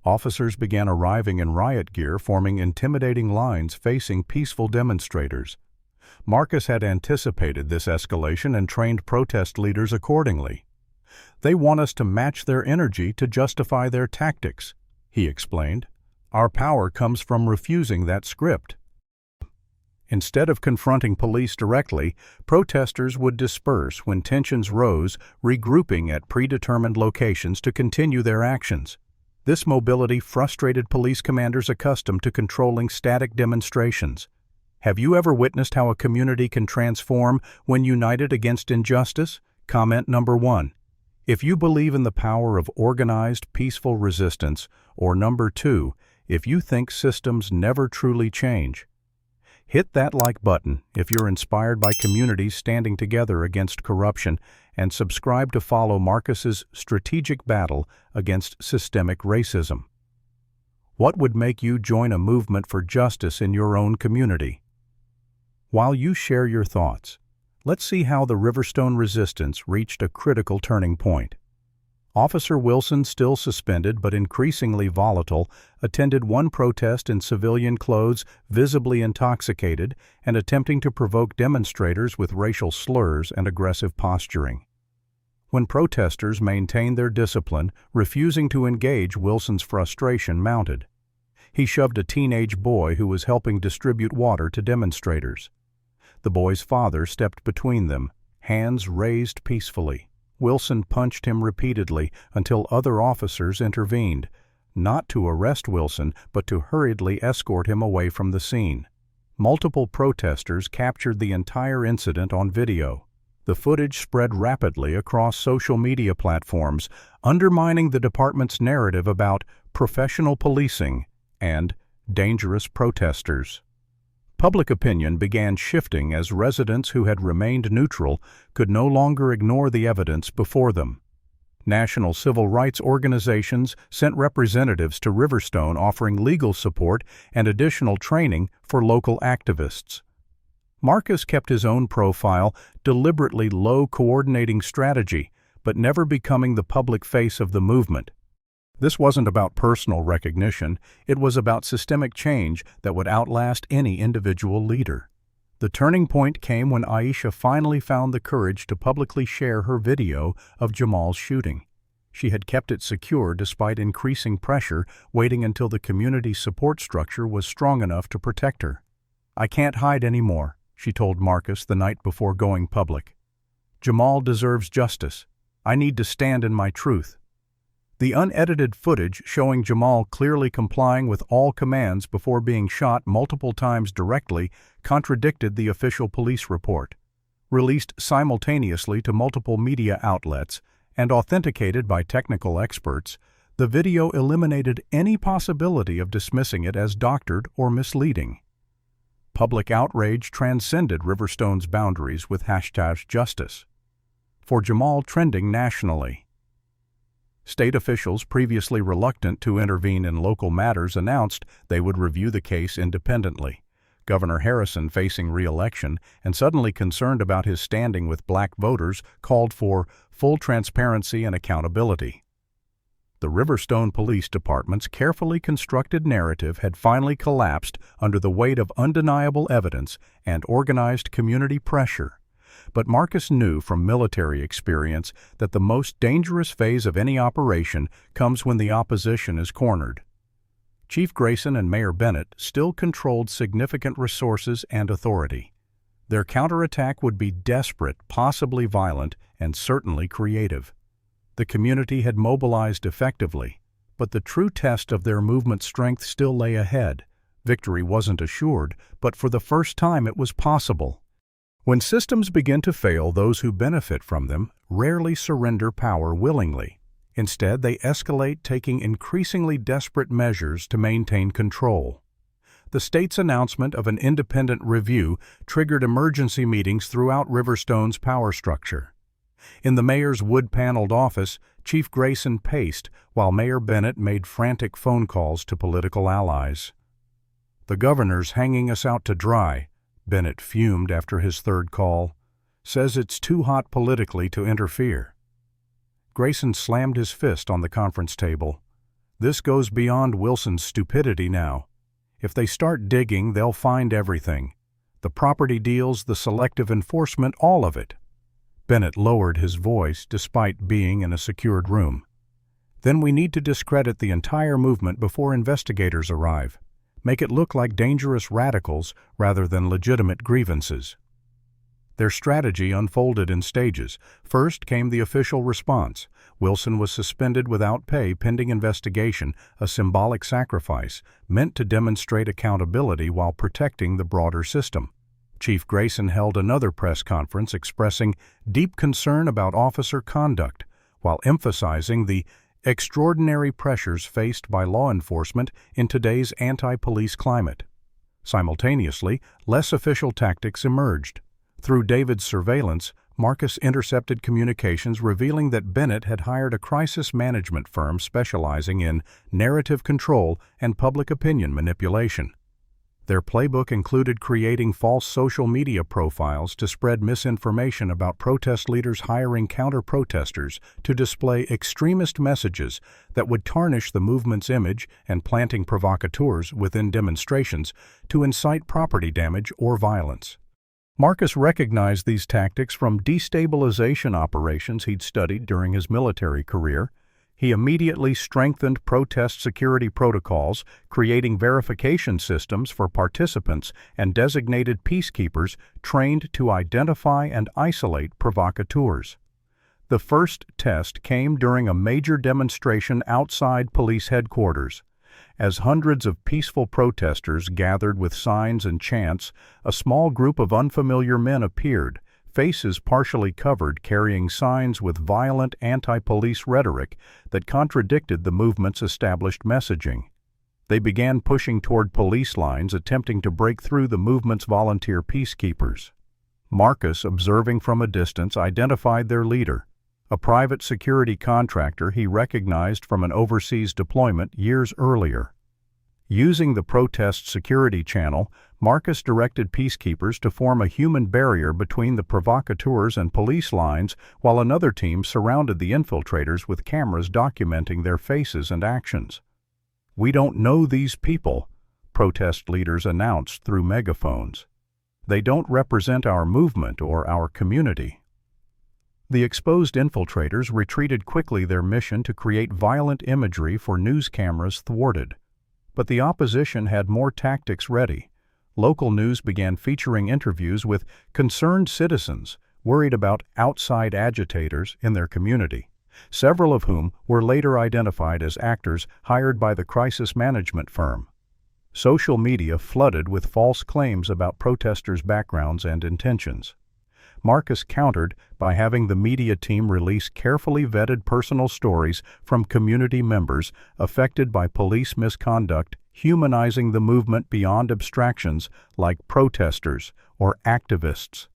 Speaker 1: Officers began arriving in riot gear, forming intimidating lines facing peaceful demonstrators. Marcus had anticipated this escalation and trained protest leaders accordingly. "They want us to match their energy to justify their tactics," he explained. "Our power comes from refusing that script." Instead of confronting police directly, protesters would disperse when tensions rose, regrouping at predetermined locations to continue their actions. This mobility frustrated police commanders accustomed to controlling static demonstrations. Have you ever witnessed how a community can transform when united against injustice? Comment number 1. If you believe in the power of organized, peaceful resistance, or number 2, if you think systems never truly change. Hit that like button if you're inspired by communities standing together against corruption, and subscribe to follow Marcus's strategic battle against systemic racism. What would make you join a movement for justice in your own community? While you share your thoughts, let's see how the Riverstone resistance reached a critical turning point. Officer Wilson, still suspended but increasingly volatile, attended one protest in civilian clothes, visibly intoxicated, and attempting to provoke demonstrators with racial slurs and aggressive posturing. When protesters maintained their discipline, refusing to engage, Wilson's frustration mounted. He shoved a teenage boy who was helping distribute water to demonstrators. The boy's father stepped between them, hands raised peacefully. Wilson punched him repeatedly until other officers intervened, not to arrest Wilson, but to hurriedly escort him away from the scene. Multiple protesters captured the entire incident on video. The footage spread rapidly across social media platforms, undermining the department's narrative about professional policing and dangerous protesters. Public opinion began shifting as residents who had remained neutral could no longer ignore the evidence before them. National civil rights organizations sent representatives to Riverstone offering legal support and additional training for local activists. Marcus kept his own profile, deliberately low coordinating strategy, but never becoming the public face of the movement. This wasn't about personal recognition, it was about systemic change that would outlast any individual leader. The turning point came when Aisha finally found the courage to publicly share her video of Jamal's shooting. She had kept it secure despite increasing pressure, waiting until the community support structure was strong enough to protect her. "I can't hide anymore," she told Marcus the night before going public. "Jamal deserves justice. I need to stand in my truth." The unedited footage showing Jamal clearly complying with all commands before being shot multiple times directly contradicted the official police report. Released simultaneously to multiple media outlets and authenticated by technical experts, The video eliminated any possibility of dismissing it as doctored or misleading. Public outrage transcended Riverstone's boundaries with #justice. For Jamal trending nationally. State officials previously reluctant to intervene in local matters announced they would review the case independently. Governor Harrison, facing re-election and suddenly concerned about his standing with black voters, called for full transparency and accountability. The Riverstone Police Department's carefully constructed narrative had finally collapsed under the weight of undeniable evidence and organized community pressure. But Marcus knew from military experience that the most dangerous phase of any operation comes when the opposition is cornered. Chief Grayson and Mayor Bennett still controlled significant resources and authority. Their counterattack would be desperate, possibly violent, and certainly creative. The community had mobilized effectively, but the true test of their movement's strength still lay ahead. Victory wasn't assured, but for the first time it was possible. When systems begin to fail, those who benefit from them rarely surrender power willingly. Instead, they escalate, taking increasingly desperate measures to maintain control. The state's announcement of an independent review triggered emergency meetings throughout Riverstone's power structure. In the mayor's wood-paneled office, Chief Grayson paced while Mayor Bennett made frantic phone calls to political allies. "The governor's hanging us out to dry," Bennett fumed after his third call. "Says it's too hot politically to interfere." Grayson slammed his fist on the conference table. "This goes beyond Wilson's stupidity now. If they start digging, they'll find everything. The property deals, the selective enforcement, all of it." Bennett lowered his voice despite being in a secured room. "Then we need to discredit the entire movement before investigators arrive. Make it look like dangerous radicals rather than legitimate grievances." Their strategy unfolded in stages. First came the official response. Wilson was suspended without pay pending investigation, a symbolic sacrifice meant to demonstrate accountability while protecting the broader system. Chief Grayson held another press conference expressing deep concern about officer conduct, while emphasizing the extraordinary pressures faced by law enforcement in today's anti-police climate. Simultaneously, less official tactics emerged. Through David's surveillance, Marcus intercepted communications revealing that Bennett had hired a crisis management firm specializing in narrative control and public opinion manipulation. Their playbook included creating false social media profiles to spread misinformation about protest leaders, hiring counter-protesters to display extremist messages that would tarnish the movement's image, and planting provocateurs within demonstrations to incite property damage or violence. Marcus recognized these tactics from destabilization operations he'd studied during his military career. He immediately strengthened protest security protocols, creating verification systems for participants and designated peacekeepers trained to identify and isolate provocateurs. The first test came during a major demonstration outside police headquarters. As hundreds of peaceful protesters gathered with signs and chants, a small group of unfamiliar men appeared, faces partially covered, carrying signs with violent anti-police rhetoric that contradicted the movement's established messaging. They began pushing toward police lines, attempting to break through the movement's volunteer peacekeepers. Marcus, observing from a distance, identified their leader, a private security contractor he recognized from an overseas deployment years earlier. Using the protest security channel, Marcus directed peacekeepers to form a human barrier between the provocateurs and police lines, while another team surrounded the infiltrators with cameras documenting their faces and actions. "We don't know these people," protest leaders announced through megaphones. "They don't represent our movement or our community." The exposed infiltrators retreated quickly, their mission to create violent imagery for news cameras thwarted. But the opposition had more tactics ready. Local news began featuring interviews with concerned citizens worried about outside agitators in their community, several of whom were later identified as actors hired by the crisis management firm. Social media flooded with false claims about protesters' backgrounds and intentions. Marcus countered by having the media team release carefully vetted personal stories from community members affected by police misconduct, humanizing the movement beyond abstractions like protesters or activists.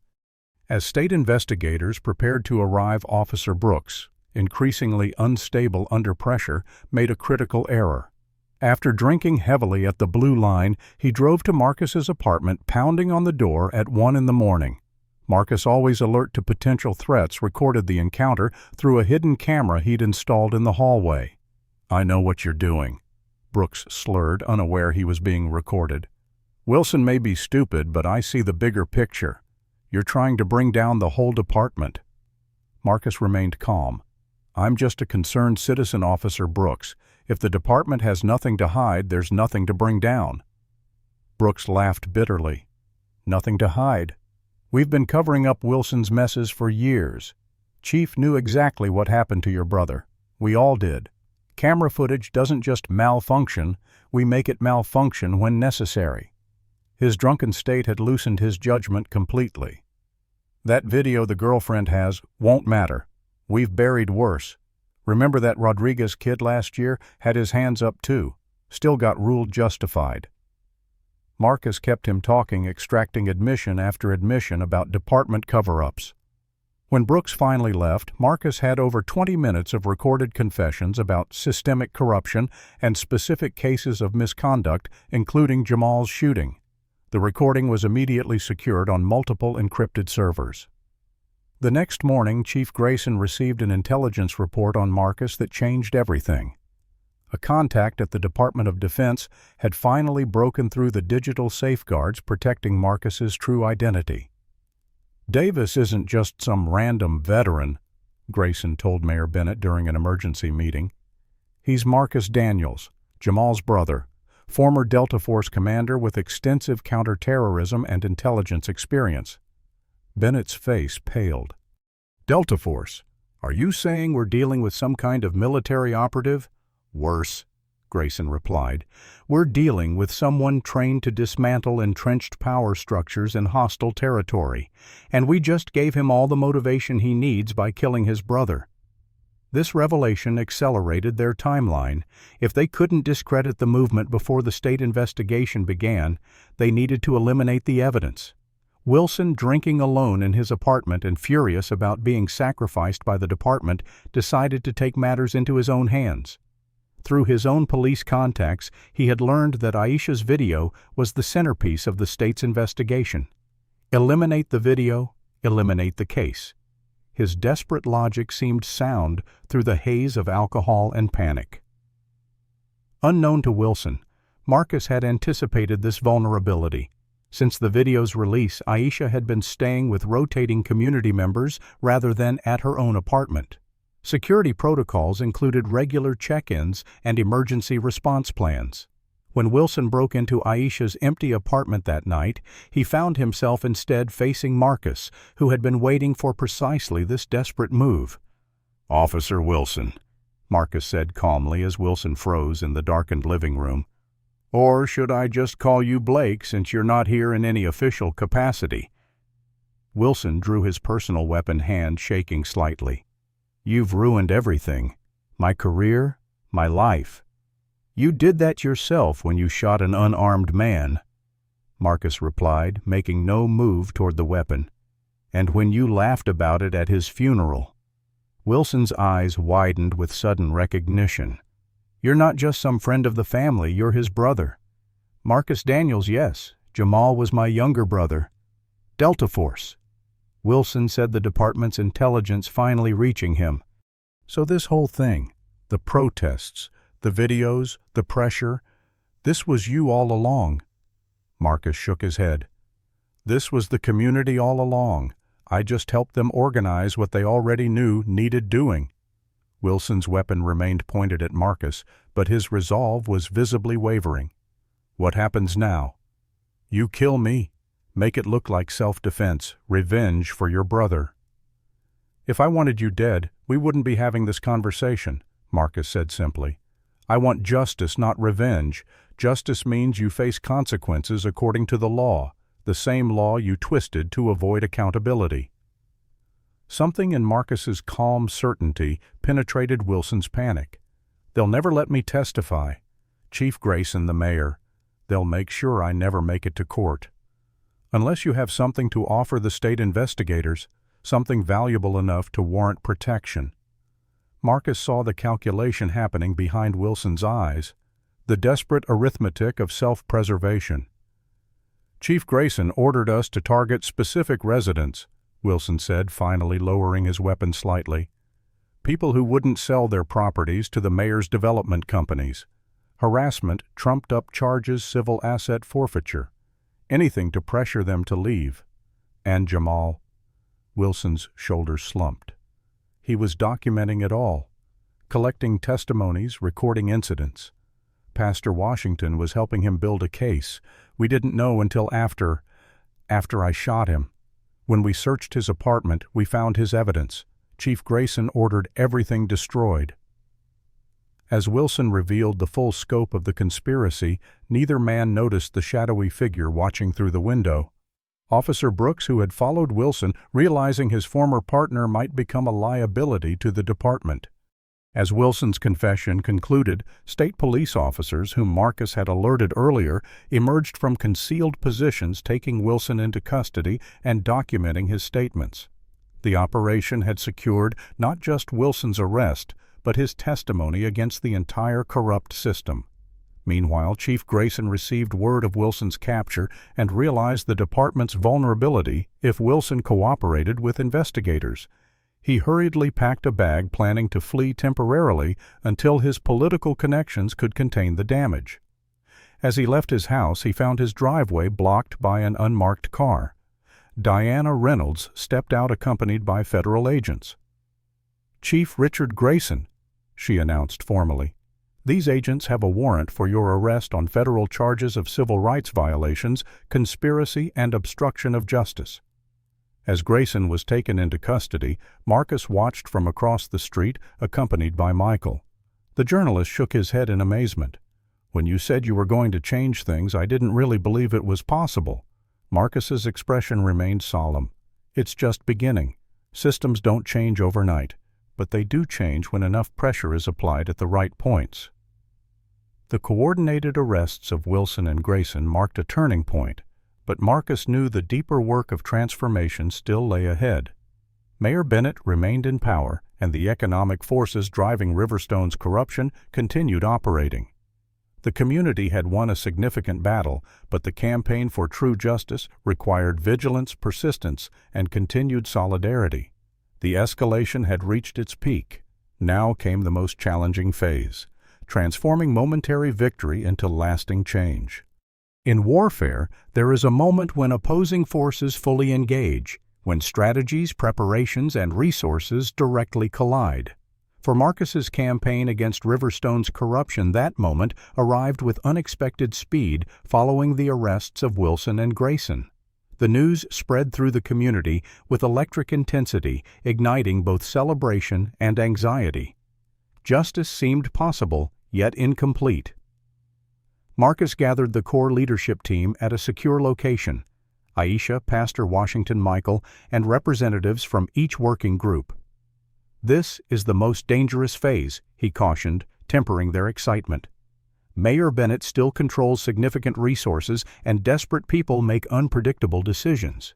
Speaker 1: As state investigators prepared to arrive, Officer Brooks, increasingly unstable under pressure, made a critical error. After drinking heavily at the Blue Line, he drove to Marcus's apartment, pounding on the door at 1 a.m. Marcus, always alert to potential threats, recorded the encounter through a hidden camera he'd installed in the hallway. "I know what you're doing," Brooks slurred, unaware he was being recorded. "Wilson may be stupid, but I see the bigger picture. You're trying to bring down the whole department." Marcus remained calm. "I'm just a concerned citizen, Officer Brooks. If the department has nothing to hide, there's nothing to bring down." Brooks laughed bitterly. "Nothing to hide? We've been covering up Wilson's messes for years. Chief knew exactly what happened to your brother. We all did. Camera footage doesn't just malfunction, we make it malfunction when necessary." His drunken state had loosened his judgment completely. "That video the girlfriend has won't matter. We've buried worse. Remember that Rodriguez kid last year had his hands up too. Still got ruled justified." Marcus kept him talking, extracting admission after admission about department cover-ups. When Brooks finally left, Marcus had over 20 minutes of recorded confessions about systemic corruption and specific cases of misconduct, including Jamal's shooting. The recording was immediately secured on multiple encrypted servers. The next morning, Chief Grayson received an intelligence report on Marcus that changed everything. A contact at the Department of Defense had finally broken through the digital safeguards protecting Marcus's true identity. "Davis isn't just some random veteran," Grayson told Mayor Bennett during an emergency meeting. "He's Marcus Daniels, Jamal's brother, former Delta Force commander with extensive counterterrorism and intelligence experience." Bennett's face paled. "Delta Force? Are you saying we're dealing with some kind of military operative?" "Worse," Grayson replied. "We're dealing with someone trained to dismantle entrenched power structures in hostile territory, and we just gave him all the motivation he needs by killing his brother." This revelation accelerated their timeline. If they couldn't discredit the movement before the state investigation began, they needed to eliminate the evidence. Wilson, drinking alone in his apartment and furious about being sacrificed by the department, decided to take matters into his own hands. Through his own police contacts, he had learned that Aisha's video was the centerpiece of the state's investigation. Eliminate the video, eliminate the case. His desperate logic seemed sound through the haze of alcohol and panic. Unknown to Wilson, Marcus had anticipated this vulnerability. Since the video's release, Aisha had been staying with rotating community members rather than at her own apartment. Security protocols included regular check-ins and emergency response plans. When Wilson broke into Aisha's empty apartment that night, he found himself instead facing Marcus, who had been waiting for precisely this desperate move. "Officer Wilson," Marcus said calmly as Wilson froze in the darkened living room. "Or should I just call you Blake since you're not here in any official capacity?" Wilson drew his personal weapon, hand shaking slightly. "You've ruined everything. My career, my life. You did that yourself when you shot an unarmed man," Marcus replied, making no move toward the weapon. "And when you laughed about it at his funeral." Wilson's eyes widened with sudden recognition. "You're not just some friend of the family, you're his brother." "Marcus Daniels, yes. Jamal was my younger brother." "Delta Force." Wilson said, the department's intelligence finally reaching him. "So this whole thing, the protests, the videos, the pressure, this was you all along?" Marcus shook his head. "This was the community all along. I just helped them organize what they already knew needed doing." Wilson's weapon remained pointed at Marcus, but his resolve was visibly wavering. "What happens now?" "You kill me. Make it look like self-defense, revenge for your brother." "If I wanted you dead, we wouldn't be having this conversation," Marcus said simply. "I want justice, not revenge. Justice means you face consequences according to the law, the same law you twisted to avoid accountability." Something in Marcus's calm certainty penetrated Wilson's panic. "They'll never let me testify. Chief Grayson, the mayor. They'll make sure I never make it to court. Unless you have something to offer the state investigators, something valuable enough to warrant protection." Marcus saw the calculation happening behind Wilson's eyes, the desperate arithmetic of self-preservation. "Chief Grayson ordered us to target specific residents," Wilson said, finally lowering his weapon slightly. "People who wouldn't sell their properties to the mayor's development companies. Harassment, trumped-up charges, civil asset forfeiture. Anything to pressure them to leave. And Jamal." Wilson's shoulders slumped. He was documenting it all, collecting testimonies, recording incidents. Pastor Washington was helping him build a case. We didn't know until after I shot him. When we searched his apartment, we found his evidence. Chief Grayson ordered everything destroyed. As Wilson revealed the full scope of the conspiracy, neither man noticed the shadowy figure watching through the window. Officer Brooks, who had followed Wilson, realizing his former partner might become a liability to the department. As Wilson's confession concluded, state police officers, whom Marcus had alerted earlier, emerged from concealed positions, taking Wilson into custody and documenting his statements. The operation had secured not just Wilson's arrest, but his testimony against the entire corrupt system. Meanwhile, Chief Grayson received word of Wilson's capture and realized the department's vulnerability if Wilson cooperated with investigators. He hurriedly packed a bag, planning to flee temporarily until his political connections could contain the damage. As he left his house, he found his driveway blocked by an unmarked car. Diana Reynolds stepped out accompanied by federal agents. "Chief Richard Grayson," she announced formally. "These agents have a warrant for your arrest on federal charges of civil rights violations, conspiracy, and obstruction of justice." As Grayson was taken into custody, Marcus watched from across the street, accompanied by Michael. The journalist shook his head in amazement. "When you said you were going to change things, I didn't really believe it was possible." Marcus's expression remained solemn. "It's just beginning. Systems don't change overnight, but they do change when enough pressure is applied at the right points." The coordinated arrests of Wilson and Grayson marked a turning point, but Marcus knew the deeper work of transformation still lay ahead. Mayor Bennett remained in power, and the economic forces driving Riverstone's corruption continued operating. The community had won a significant battle, but the campaign for true justice required vigilance, persistence, and continued solidarity. The escalation had reached its peak. Now came the most challenging phase, transforming momentary victory into lasting change. In warfare, there is a moment when opposing forces fully engage, when strategies, preparations, and resources directly collide. For Marcus's campaign against Riverstone's corruption, that moment arrived with unexpected speed following the arrests of Wilson and Grayson. The news spread through the community with electric intensity, igniting both celebration and anxiety. Justice seemed possible, yet incomplete. Marcus gathered the core leadership team at a secure location: Aisha, Pastor Washington, Michael, and representatives from each working group. "This is the most dangerous phase," he cautioned, tempering their excitement. "Mayor Bennett still controls significant resources, and desperate people make unpredictable decisions."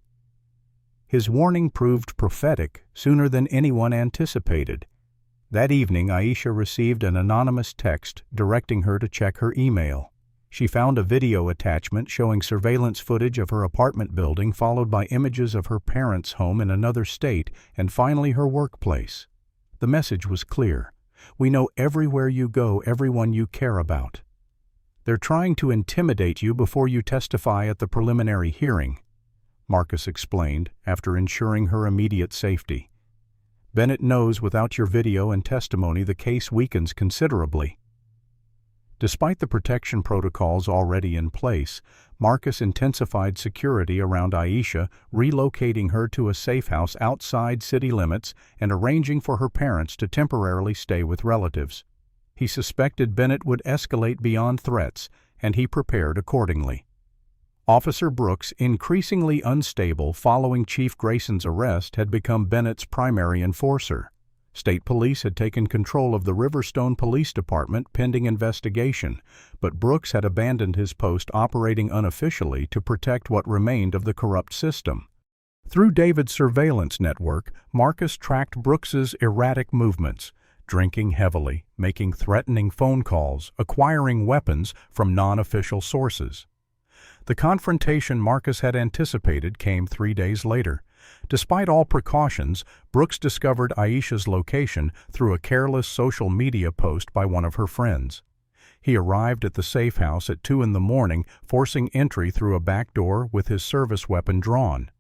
Speaker 1: His warning proved prophetic sooner than anyone anticipated. That evening, Aisha received an anonymous text directing her to check her email. She found a video attachment showing surveillance footage of her apartment building, followed by images of her parents' home in another state, and finally her workplace. The message was clear: "We know everywhere you go, everyone you care about. They're trying to intimidate you before you testify at the preliminary hearing," Marcus explained, after ensuring her immediate safety. "Bennett knows without your video and testimony the case weakens considerably." Despite the protection protocols already in place, Marcus intensified security around Aisha, relocating her to a safe house outside city limits and arranging for her parents to temporarily stay with relatives. He suspected Bennett would escalate beyond threats, and he prepared accordingly. Officer Brooks, increasingly unstable following Chief Grayson's arrest, had become Bennett's primary enforcer. State police had taken control of the Riverstone Police Department pending investigation, but Brooks had abandoned his post, operating unofficially to protect what remained of the corrupt system. Through David's surveillance network, Marcus tracked Brooks's erratic movements, drinking heavily, making threatening phone calls, acquiring weapons from non-official sources. The confrontation Marcus had anticipated came 3 days later. Despite all precautions, Brooks discovered Aisha's location through a careless social media post by one of her friends. He arrived at the safe house at 2 in the morning, forcing entry through a back door with his service weapon drawn.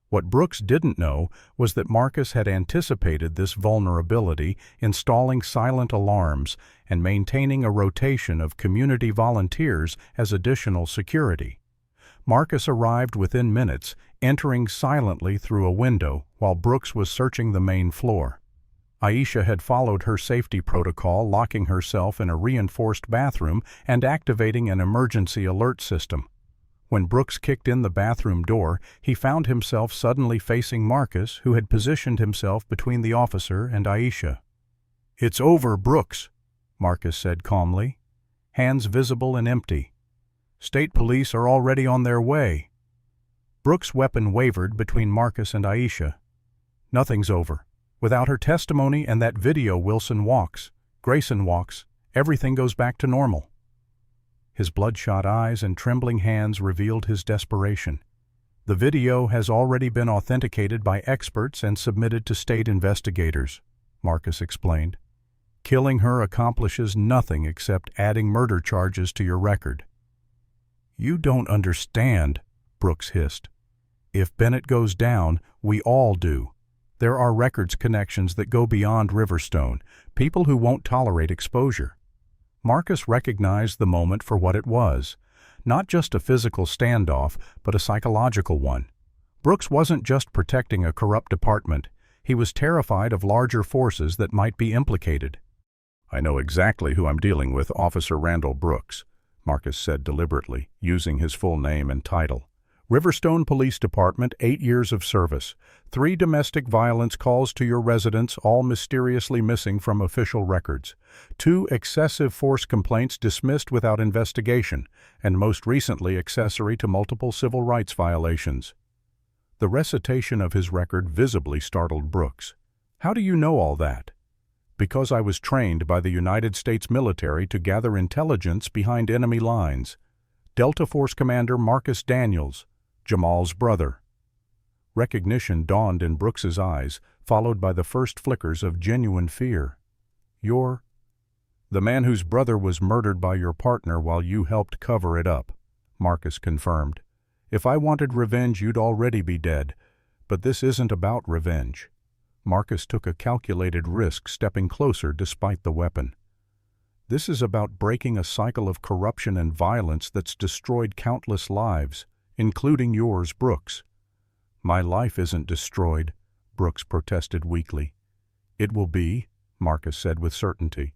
Speaker 1: What Brooks didn't know was that Marcus had anticipated this vulnerability, installing silent alarms and maintaining a rotation of community volunteers as additional security. Marcus arrived within minutes, entering silently through a window while Brooks was searching the main floor. Aisha had followed her safety protocol, locking herself in a reinforced bathroom and activating an emergency alert system. When Brooks kicked in the bathroom door, he found himself suddenly facing Marcus, who had positioned himself between the officer and Aisha. "It's over, Brooks," Marcus said calmly, hands visible and empty. "State police are already on their way." Brooks' weapon wavered between Marcus and Aisha. "Nothing's over. Without her testimony and that video, Grayson walks, everything goes back to normal." His bloodshot eyes and trembling hands revealed his desperation. "The video has already been authenticated by experts and submitted to state investigators," Marcus explained. "Killing her accomplishes nothing except adding murder charges to your record." "You don't understand," Brooks hissed. "If Bennett goes down, we all do. There are records connections that go beyond Riverstone, people who won't tolerate exposure." Marcus recognized the moment for what it was, not just a physical standoff, but a psychological one. Brooks wasn't just protecting a corrupt department, he was terrified of larger forces that might be implicated. "I know exactly who I'm dealing with, Officer Randall Brooks," Marcus said deliberately, using his full name and title. "Riverstone Police Department, 8 years of service. 3 domestic violence calls to your residence, all mysteriously missing from official records. 2 excessive force complaints dismissed without investigation, and most recently accessory to multiple civil rights violations." The recitation of his record visibly startled Brooks. "How do you know all that?" "Because I was trained by the United States military to gather intelligence behind enemy lines. Delta Force Commander Marcus Daniels, Jamal's brother." Recognition dawned in Brooks's eyes, followed by the first flickers of genuine fear. "You're the man whose brother was murdered by your partner while you helped cover it up," Marcus confirmed. "If I wanted revenge, you'd already be dead. But this isn't about revenge." Marcus took a calculated risk, stepping closer despite the weapon. "This is about breaking a cycle of corruption and violence that's destroyed countless lives, including yours, Brooks." "My life isn't destroyed," Brooks protested weakly. "It will be," Marcus said with certainty.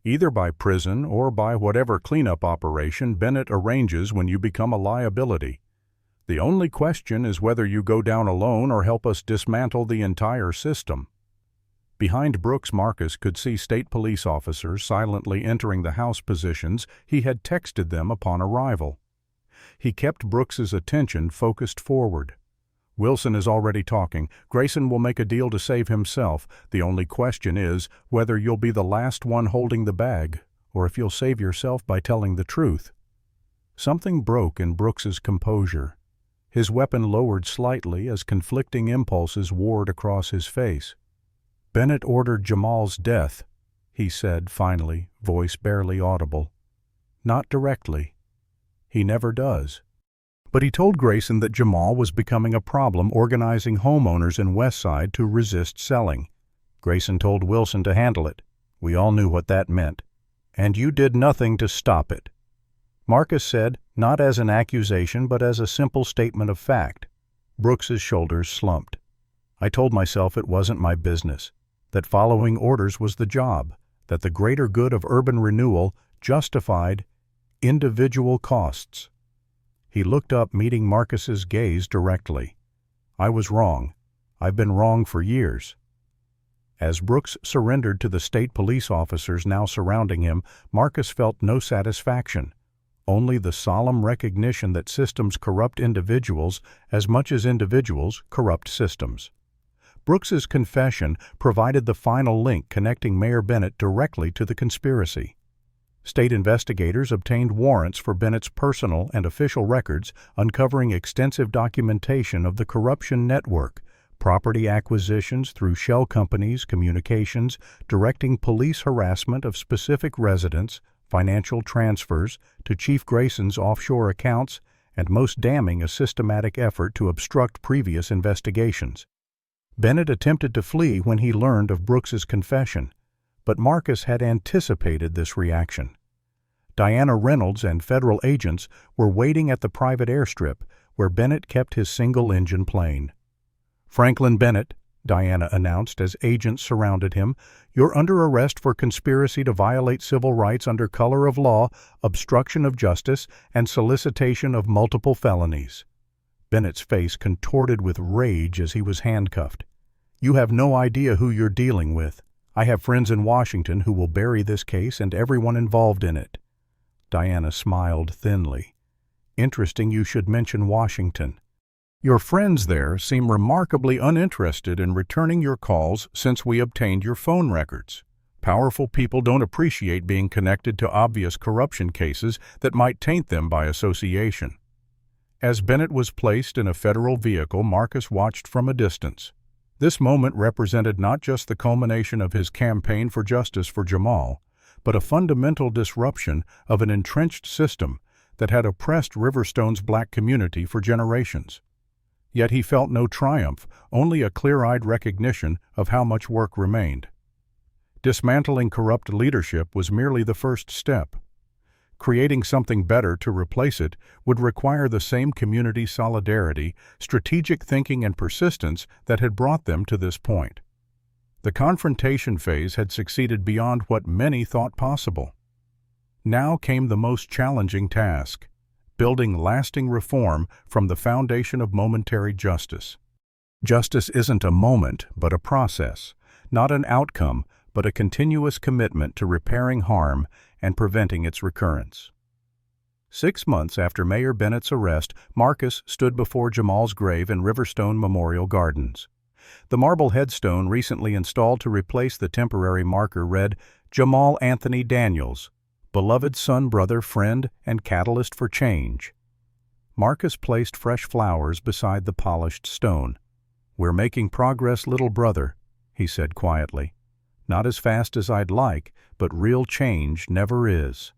Speaker 1: "Either by prison or by whatever cleanup operation Bennett arranges when you become a liability. The only question is whether you go down alone or help us dismantle the entire system." Behind Brooks, Marcus could see state police officers silently entering the house positions he had texted them upon arrival. He kept Brooks's attention focused forward. "Wilson is already talking. Grayson will make a deal to save himself. The only question is whether you'll be the last one holding the bag, or if you'll save yourself by telling the truth." Something broke in Brooks's composure. His weapon lowered slightly as conflicting impulses warred across his face. "Bennett ordered Jamal's death," he said finally, voice barely audible. "Not directly. He never does. But he told Grayson that Jamal was becoming a problem, organizing homeowners in Westside to resist selling. Grayson told Wilson to handle it. We all knew what that meant. And you did nothing to stop it." Marcus said, not as an accusation but as a simple statement of fact. Brooks's shoulders slumped. "I told myself it wasn't my business, that following orders was the job, that the greater good of urban renewal justified individual costs." He looked up, meeting Marcus's gaze directly. "I was wrong. I've been wrong for years." As Brooks surrendered to the state police officers now surrounding him, Marcus felt no satisfaction, only the solemn recognition that systems corrupt individuals as much as individuals corrupt systems. Brooks's confession provided the final link connecting Mayor Bennett directly to the conspiracy. State investigators obtained warrants for Bennett's personal and official records, uncovering extensive documentation of the corruption network, property acquisitions through shell companies, communications, directing police harassment of specific residents, financial transfers to Chief Grayson's offshore accounts, and most damning, a systematic effort to obstruct previous investigations. Bennett attempted to flee when he learned of Brooks's confession, but Marcus had anticipated this reaction. Diana Reynolds and federal agents were waiting at the private airstrip where Bennett kept his single-engine plane. "Franklin Bennett," Diana announced as agents surrounded him, "you're under arrest for conspiracy to violate civil rights under color of law, obstruction of justice, and solicitation of multiple felonies." Bennett's face contorted with rage as he was handcuffed. "You have no idea who you're dealing with. I have friends in Washington who will bury this case and everyone involved in it." Diana smiled thinly. "Interesting you should mention Washington. Your friends there seem remarkably uninterested in returning your calls since we obtained your phone records. Powerful people don't appreciate being connected to obvious corruption cases that might taint them by association." As Bennett was placed in a federal vehicle, Marcus watched from a distance. This moment represented not just the culmination of his campaign for justice for Jamal, but a fundamental disruption of an entrenched system that had oppressed Riverstone's black community for generations. Yet he felt no triumph, only a clear-eyed recognition of how much work remained. Dismantling corrupt leadership was merely the first step. Creating something better to replace it would require the same community solidarity, strategic thinking, and persistence that had brought them to this point. The confrontation phase had succeeded beyond what many thought possible. Now came the most challenging task: building lasting reform from the foundation of momentary justice. Justice isn't a moment, but a process, not an outcome, but a continuous commitment to repairing harm and preventing its recurrence. 6 months after Mayor Bennett's arrest, Marcus stood before Jamal's grave in Riverstone Memorial Gardens. The marble headstone recently installed to replace the temporary marker read, "Jamal Anthony Daniels, beloved son, brother, friend, and catalyst for change." Marcus placed fresh flowers beside the polished stone. "We're making progress, little brother," he said quietly. "Not as fast as I'd like, but real change never is."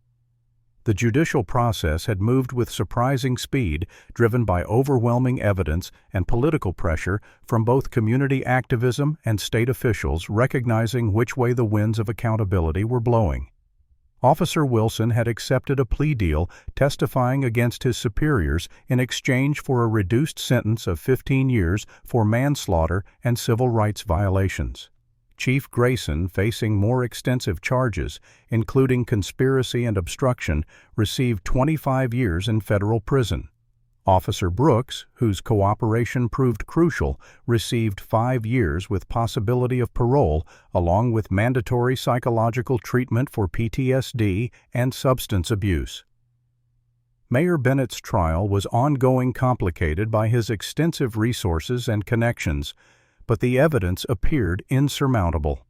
Speaker 1: The judicial process had moved with surprising speed, driven by overwhelming evidence and political pressure from both community activism and state officials recognizing which way the winds of accountability were blowing. Officer Wilson had accepted a plea deal, testifying against his superiors in exchange for a reduced sentence of 15 years for manslaughter and civil rights violations. Chief Grayson, facing more extensive charges, including conspiracy and obstruction, received 25 years in federal prison. Officer Brooks, whose cooperation proved crucial, received 5 years with possibility of parole, along with mandatory psychological treatment for PTSD and substance abuse. Mayor Bennett's trial was ongoing, complicated by his extensive resources and connections, but the evidence appeared insurmountable.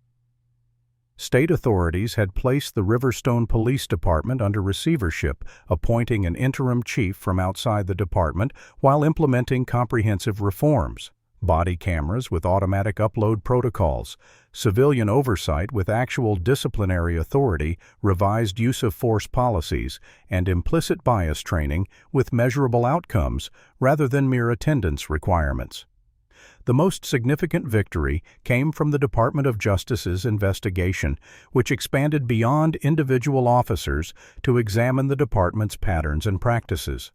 Speaker 1: State authorities had placed the Riverstone Police Department under receivership, appointing an interim chief from outside the department while implementing comprehensive reforms: body cameras with automatic upload protocols, civilian oversight with actual disciplinary authority, revised use of force policies, and implicit bias training with measurable outcomes rather than mere attendance requirements. The most significant victory came from the Department of Justice's investigation, which expanded beyond individual officers to examine the department's patterns and practices.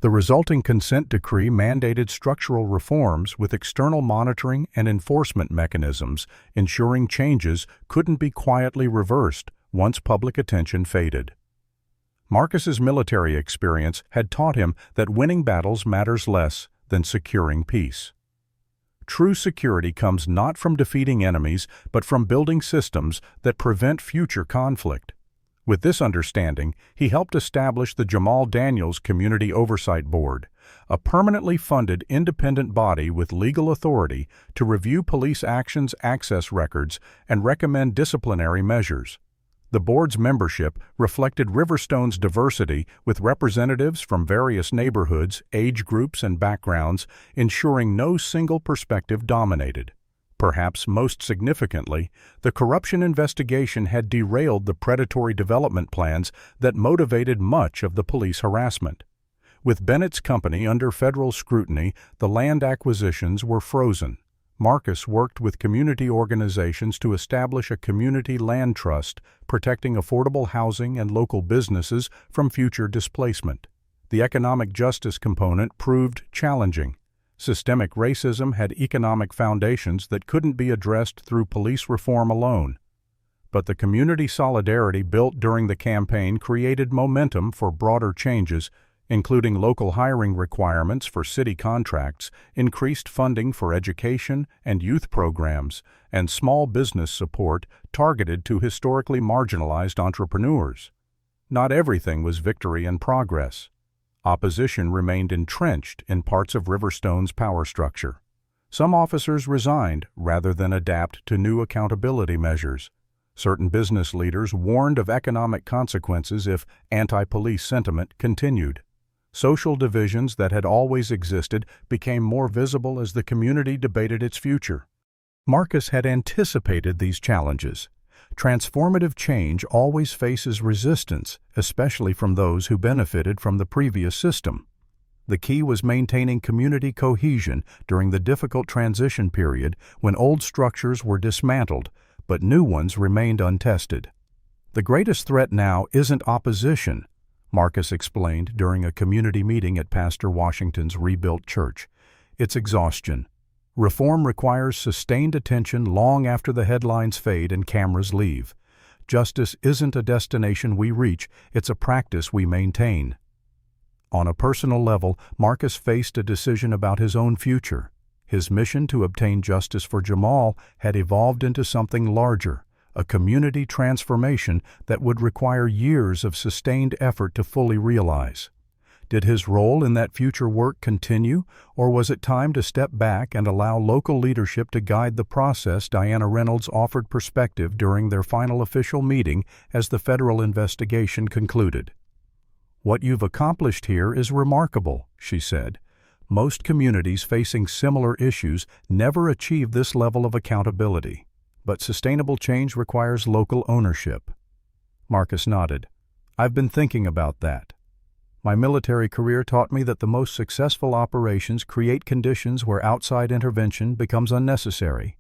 Speaker 1: The resulting consent decree mandated structural reforms with external monitoring and enforcement mechanisms, ensuring changes couldn't be quietly reversed once public attention faded. Marcus's military experience had taught him that winning battles matters less than securing peace. True security comes not from defeating enemies, but from building systems that prevent future conflict. With this understanding, he helped establish the Jamal Community Oversight Board, a permanently funded independent body with legal authority to review police actions, access records, and recommend disciplinary measures. The board's membership reflected Riverstone's diversity, with representatives from various neighborhoods, age groups, and backgrounds, ensuring no single perspective dominated. Perhaps most significantly, the corruption investigation had derailed the predatory development plans that motivated much of the police harassment. With Bennett's company under federal scrutiny, the land acquisitions were frozen. Marcus worked with community organizations to establish a community land trust, protecting affordable housing and local businesses from future displacement. The economic justice component proved challenging. Systemic racism had economic foundations that couldn't be addressed through police reform alone. But the community solidarity built during the campaign created momentum for broader changes, including local hiring requirements for city contracts, increased funding for education and youth programs, and small business support targeted to historically marginalized entrepreneurs. Not everything was victory and progress. Opposition remained entrenched in parts of Riverstone's power structure. Some officers resigned rather than adapt to new accountability measures. Certain business leaders warned of economic consequences if anti-police sentiment continued. Social divisions that had always existed became more visible as the community debated its future. Marcus had anticipated these challenges. Transformative change always faces resistance, especially from those who benefited from the previous system. The key was maintaining community cohesion during the difficult transition period when old structures were dismantled, but new ones remained untested. The greatest threat now isn't opposition, Marcus explained during a community meeting at Pastor Washington's rebuilt church. It's exhaustion. Reform requires sustained attention long after the headlines fade and cameras leave. Justice isn't a destination we reach, it's a practice we maintain. On a personal level, Marcus faced a decision about his own future. His mission to obtain justice for Jamal had evolved into something larger, a community transformation that would require years of sustained effort to fully realize. Did his role in that future work continue, or was it time to step back and allow local leadership to guide the process? Diana Reynolds offered perspective during their final official meeting as the federal investigation concluded. "What you've accomplished here is remarkable," she said. "Most communities facing similar issues never achieve this level of accountability. But sustainable change requires local ownership." Marcus nodded. "I've been thinking about that. My military career taught me that the most successful operations create conditions where outside intervention becomes unnecessary."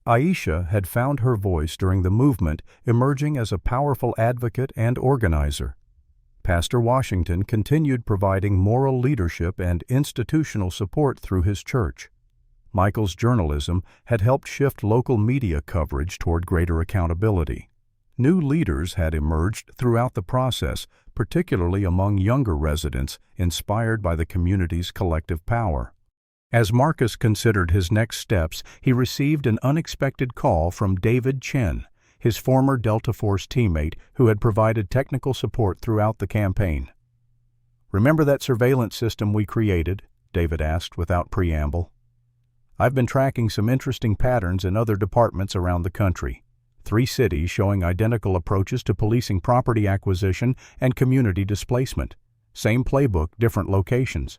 Speaker 1: Aisha had found her voice during the movement, emerging as a powerful advocate and organizer. Pastor Washington continued providing moral leadership and institutional support through his church. Michael's journalism had helped shift local media coverage toward greater accountability. New leaders had emerged throughout the process, particularly among younger residents, inspired by the community's collective power. As Marcus considered his next steps, he received an unexpected call from David Chen, his former Delta Force teammate who had provided technical support throughout the campaign. "Remember that surveillance system we created?" David asked without preamble. "I've been tracking some interesting patterns in other departments around the country. 3 cities showing identical approaches to policing property acquisition and community displacement. Same playbook, different locations."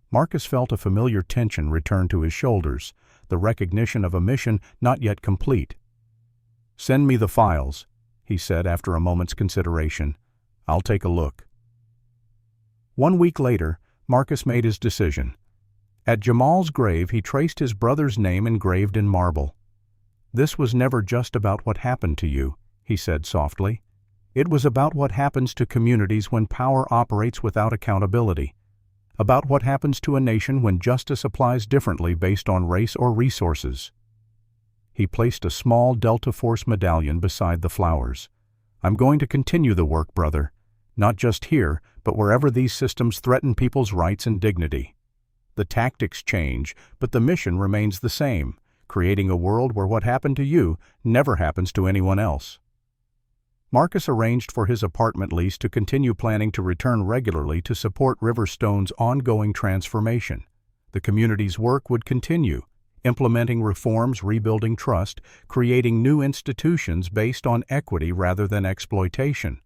Speaker 1: Marcus felt a familiar tension return to his shoulders, the recognition of a mission not yet complete. "Send me the files," he said after a moment's consideration. "I'll take a look." 1 week later, Marcus made his decision. At Jamal's grave, he traced his brother's name engraved in marble. "This was never just about what happened to you," he said softly. "It was about what happens to communities when power operates without accountability, about what happens to a nation when justice applies differently based on race or resources." He placed a small Delta Force medallion beside the flowers. "I'm going to continue the work, brother. not just here, but wherever these systems threaten people's rights and dignity. The tactics change, but the mission remains the same, creating a world where what happened to you never happens to anyone else. Marcus arranged for his apartment lease to continue planning to return regularly to support Riverstone's ongoing transformation. The community's work would continue, implementing reforms, rebuilding trust, creating new institutions based on equity rather than exploitation.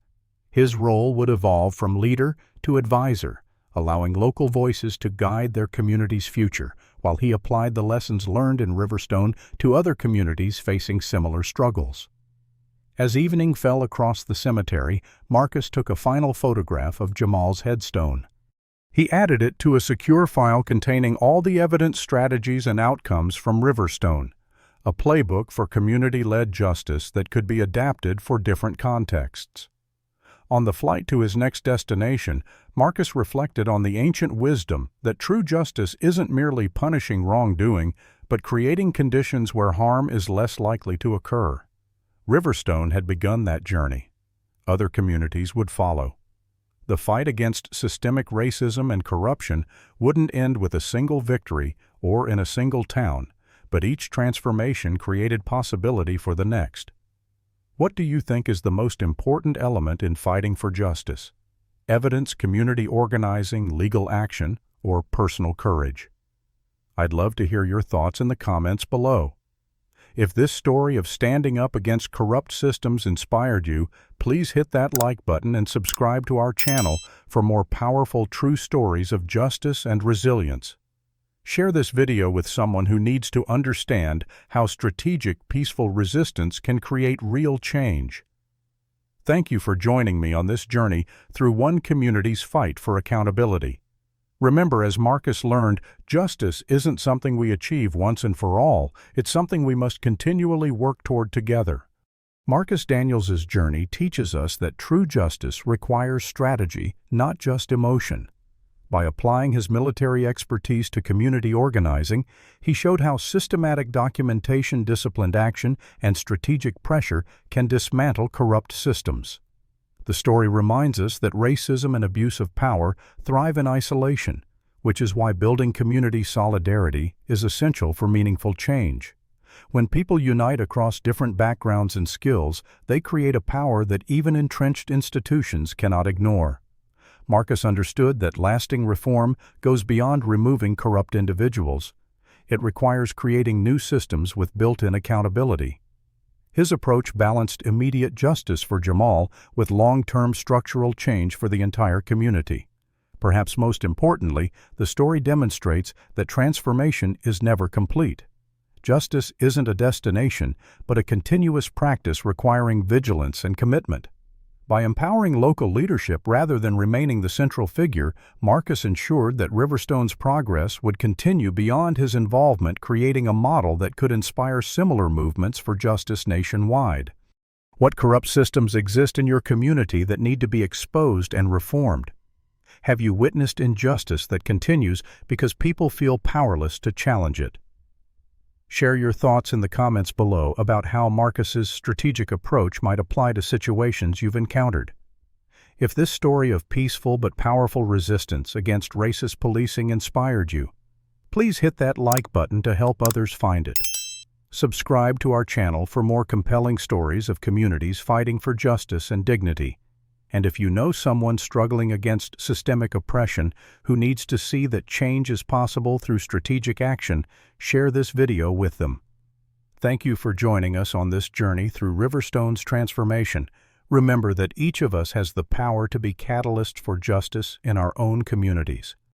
Speaker 1: His role would evolve from leader to advisor, allowing local voices to guide their community's future, while he applied the lessons learned in Riverstone to other communities facing similar struggles. As evening fell across the cemetery, Marcus took a final photograph of Jamal's headstone. He added it to a secure file containing all the evidence, strategies, and outcomes from Riverstone, a playbook for community-led justice that could be adapted for different contexts. On the flight to his next destination, Marcus reflected on the ancient wisdom that true justice isn't merely punishing wrongdoing, but creating conditions where harm is less likely to occur. Riverstone had begun that journey. Other communities would follow. The fight against systemic racism and corruption wouldn't end with a single victory or in a single town, but each transformation created possibility for the next. What do you think is the most important element in fighting for justice? Evidence, community organizing, legal action, or personal courage? I'd love to hear your thoughts in the comments below. If this story of standing up against corrupt systems inspired you, please hit that like button and subscribe to our channel for more powerful true stories of justice and resilience. Share this video with someone who needs to understand how strategic, peaceful resistance can create real change. Thank you for joining me on this journey through one community's fight for accountability. Remember, as Marcus learned, justice isn't something we achieve once and for all, it's something we must continually work toward together. Marcus Daniels's journey teaches us that true justice requires strategy, not just emotion. By applying his military expertise to community organizing, he showed how systematic documentation, disciplined action, and strategic pressure can dismantle corrupt systems. The story reminds us that racism and abuse of power thrive in isolation, which is why building community solidarity is essential for meaningful change. When people unite across different backgrounds and skills, they create a power that even entrenched institutions cannot ignore. Marcus understood that lasting reform goes beyond removing corrupt individuals. It requires creating new systems with built-in accountability. His approach balanced immediate justice for Jamal with long-term structural change for the entire community. Perhaps most importantly, the story demonstrates that transformation is never complete. Justice isn't a destination, but a continuous practice requiring vigilance and commitment. By empowering local leadership rather than remaining the central figure, Marcus ensured that Riverstone's progress would continue beyond his involvement, creating a model that could inspire similar movements for justice nationwide. What corrupt systems exist in your community that need to be exposed and reformed? Have you witnessed injustice that continues because people feel powerless to challenge it? Share your thoughts in the comments below about how Marcus's strategic approach might apply to situations you've encountered. If this story of peaceful but powerful resistance against racist policing inspired you, please hit that like button to help others find it. Subscribe to our channel for more compelling stories of communities fighting for justice and dignity. And if you know someone struggling against systemic oppression who needs to see that change is possible through strategic action, share this video with them. Thank you for joining us on this journey through Riverstone's transformation. Remember that each of us has the power to be catalysts for justice in our own communities.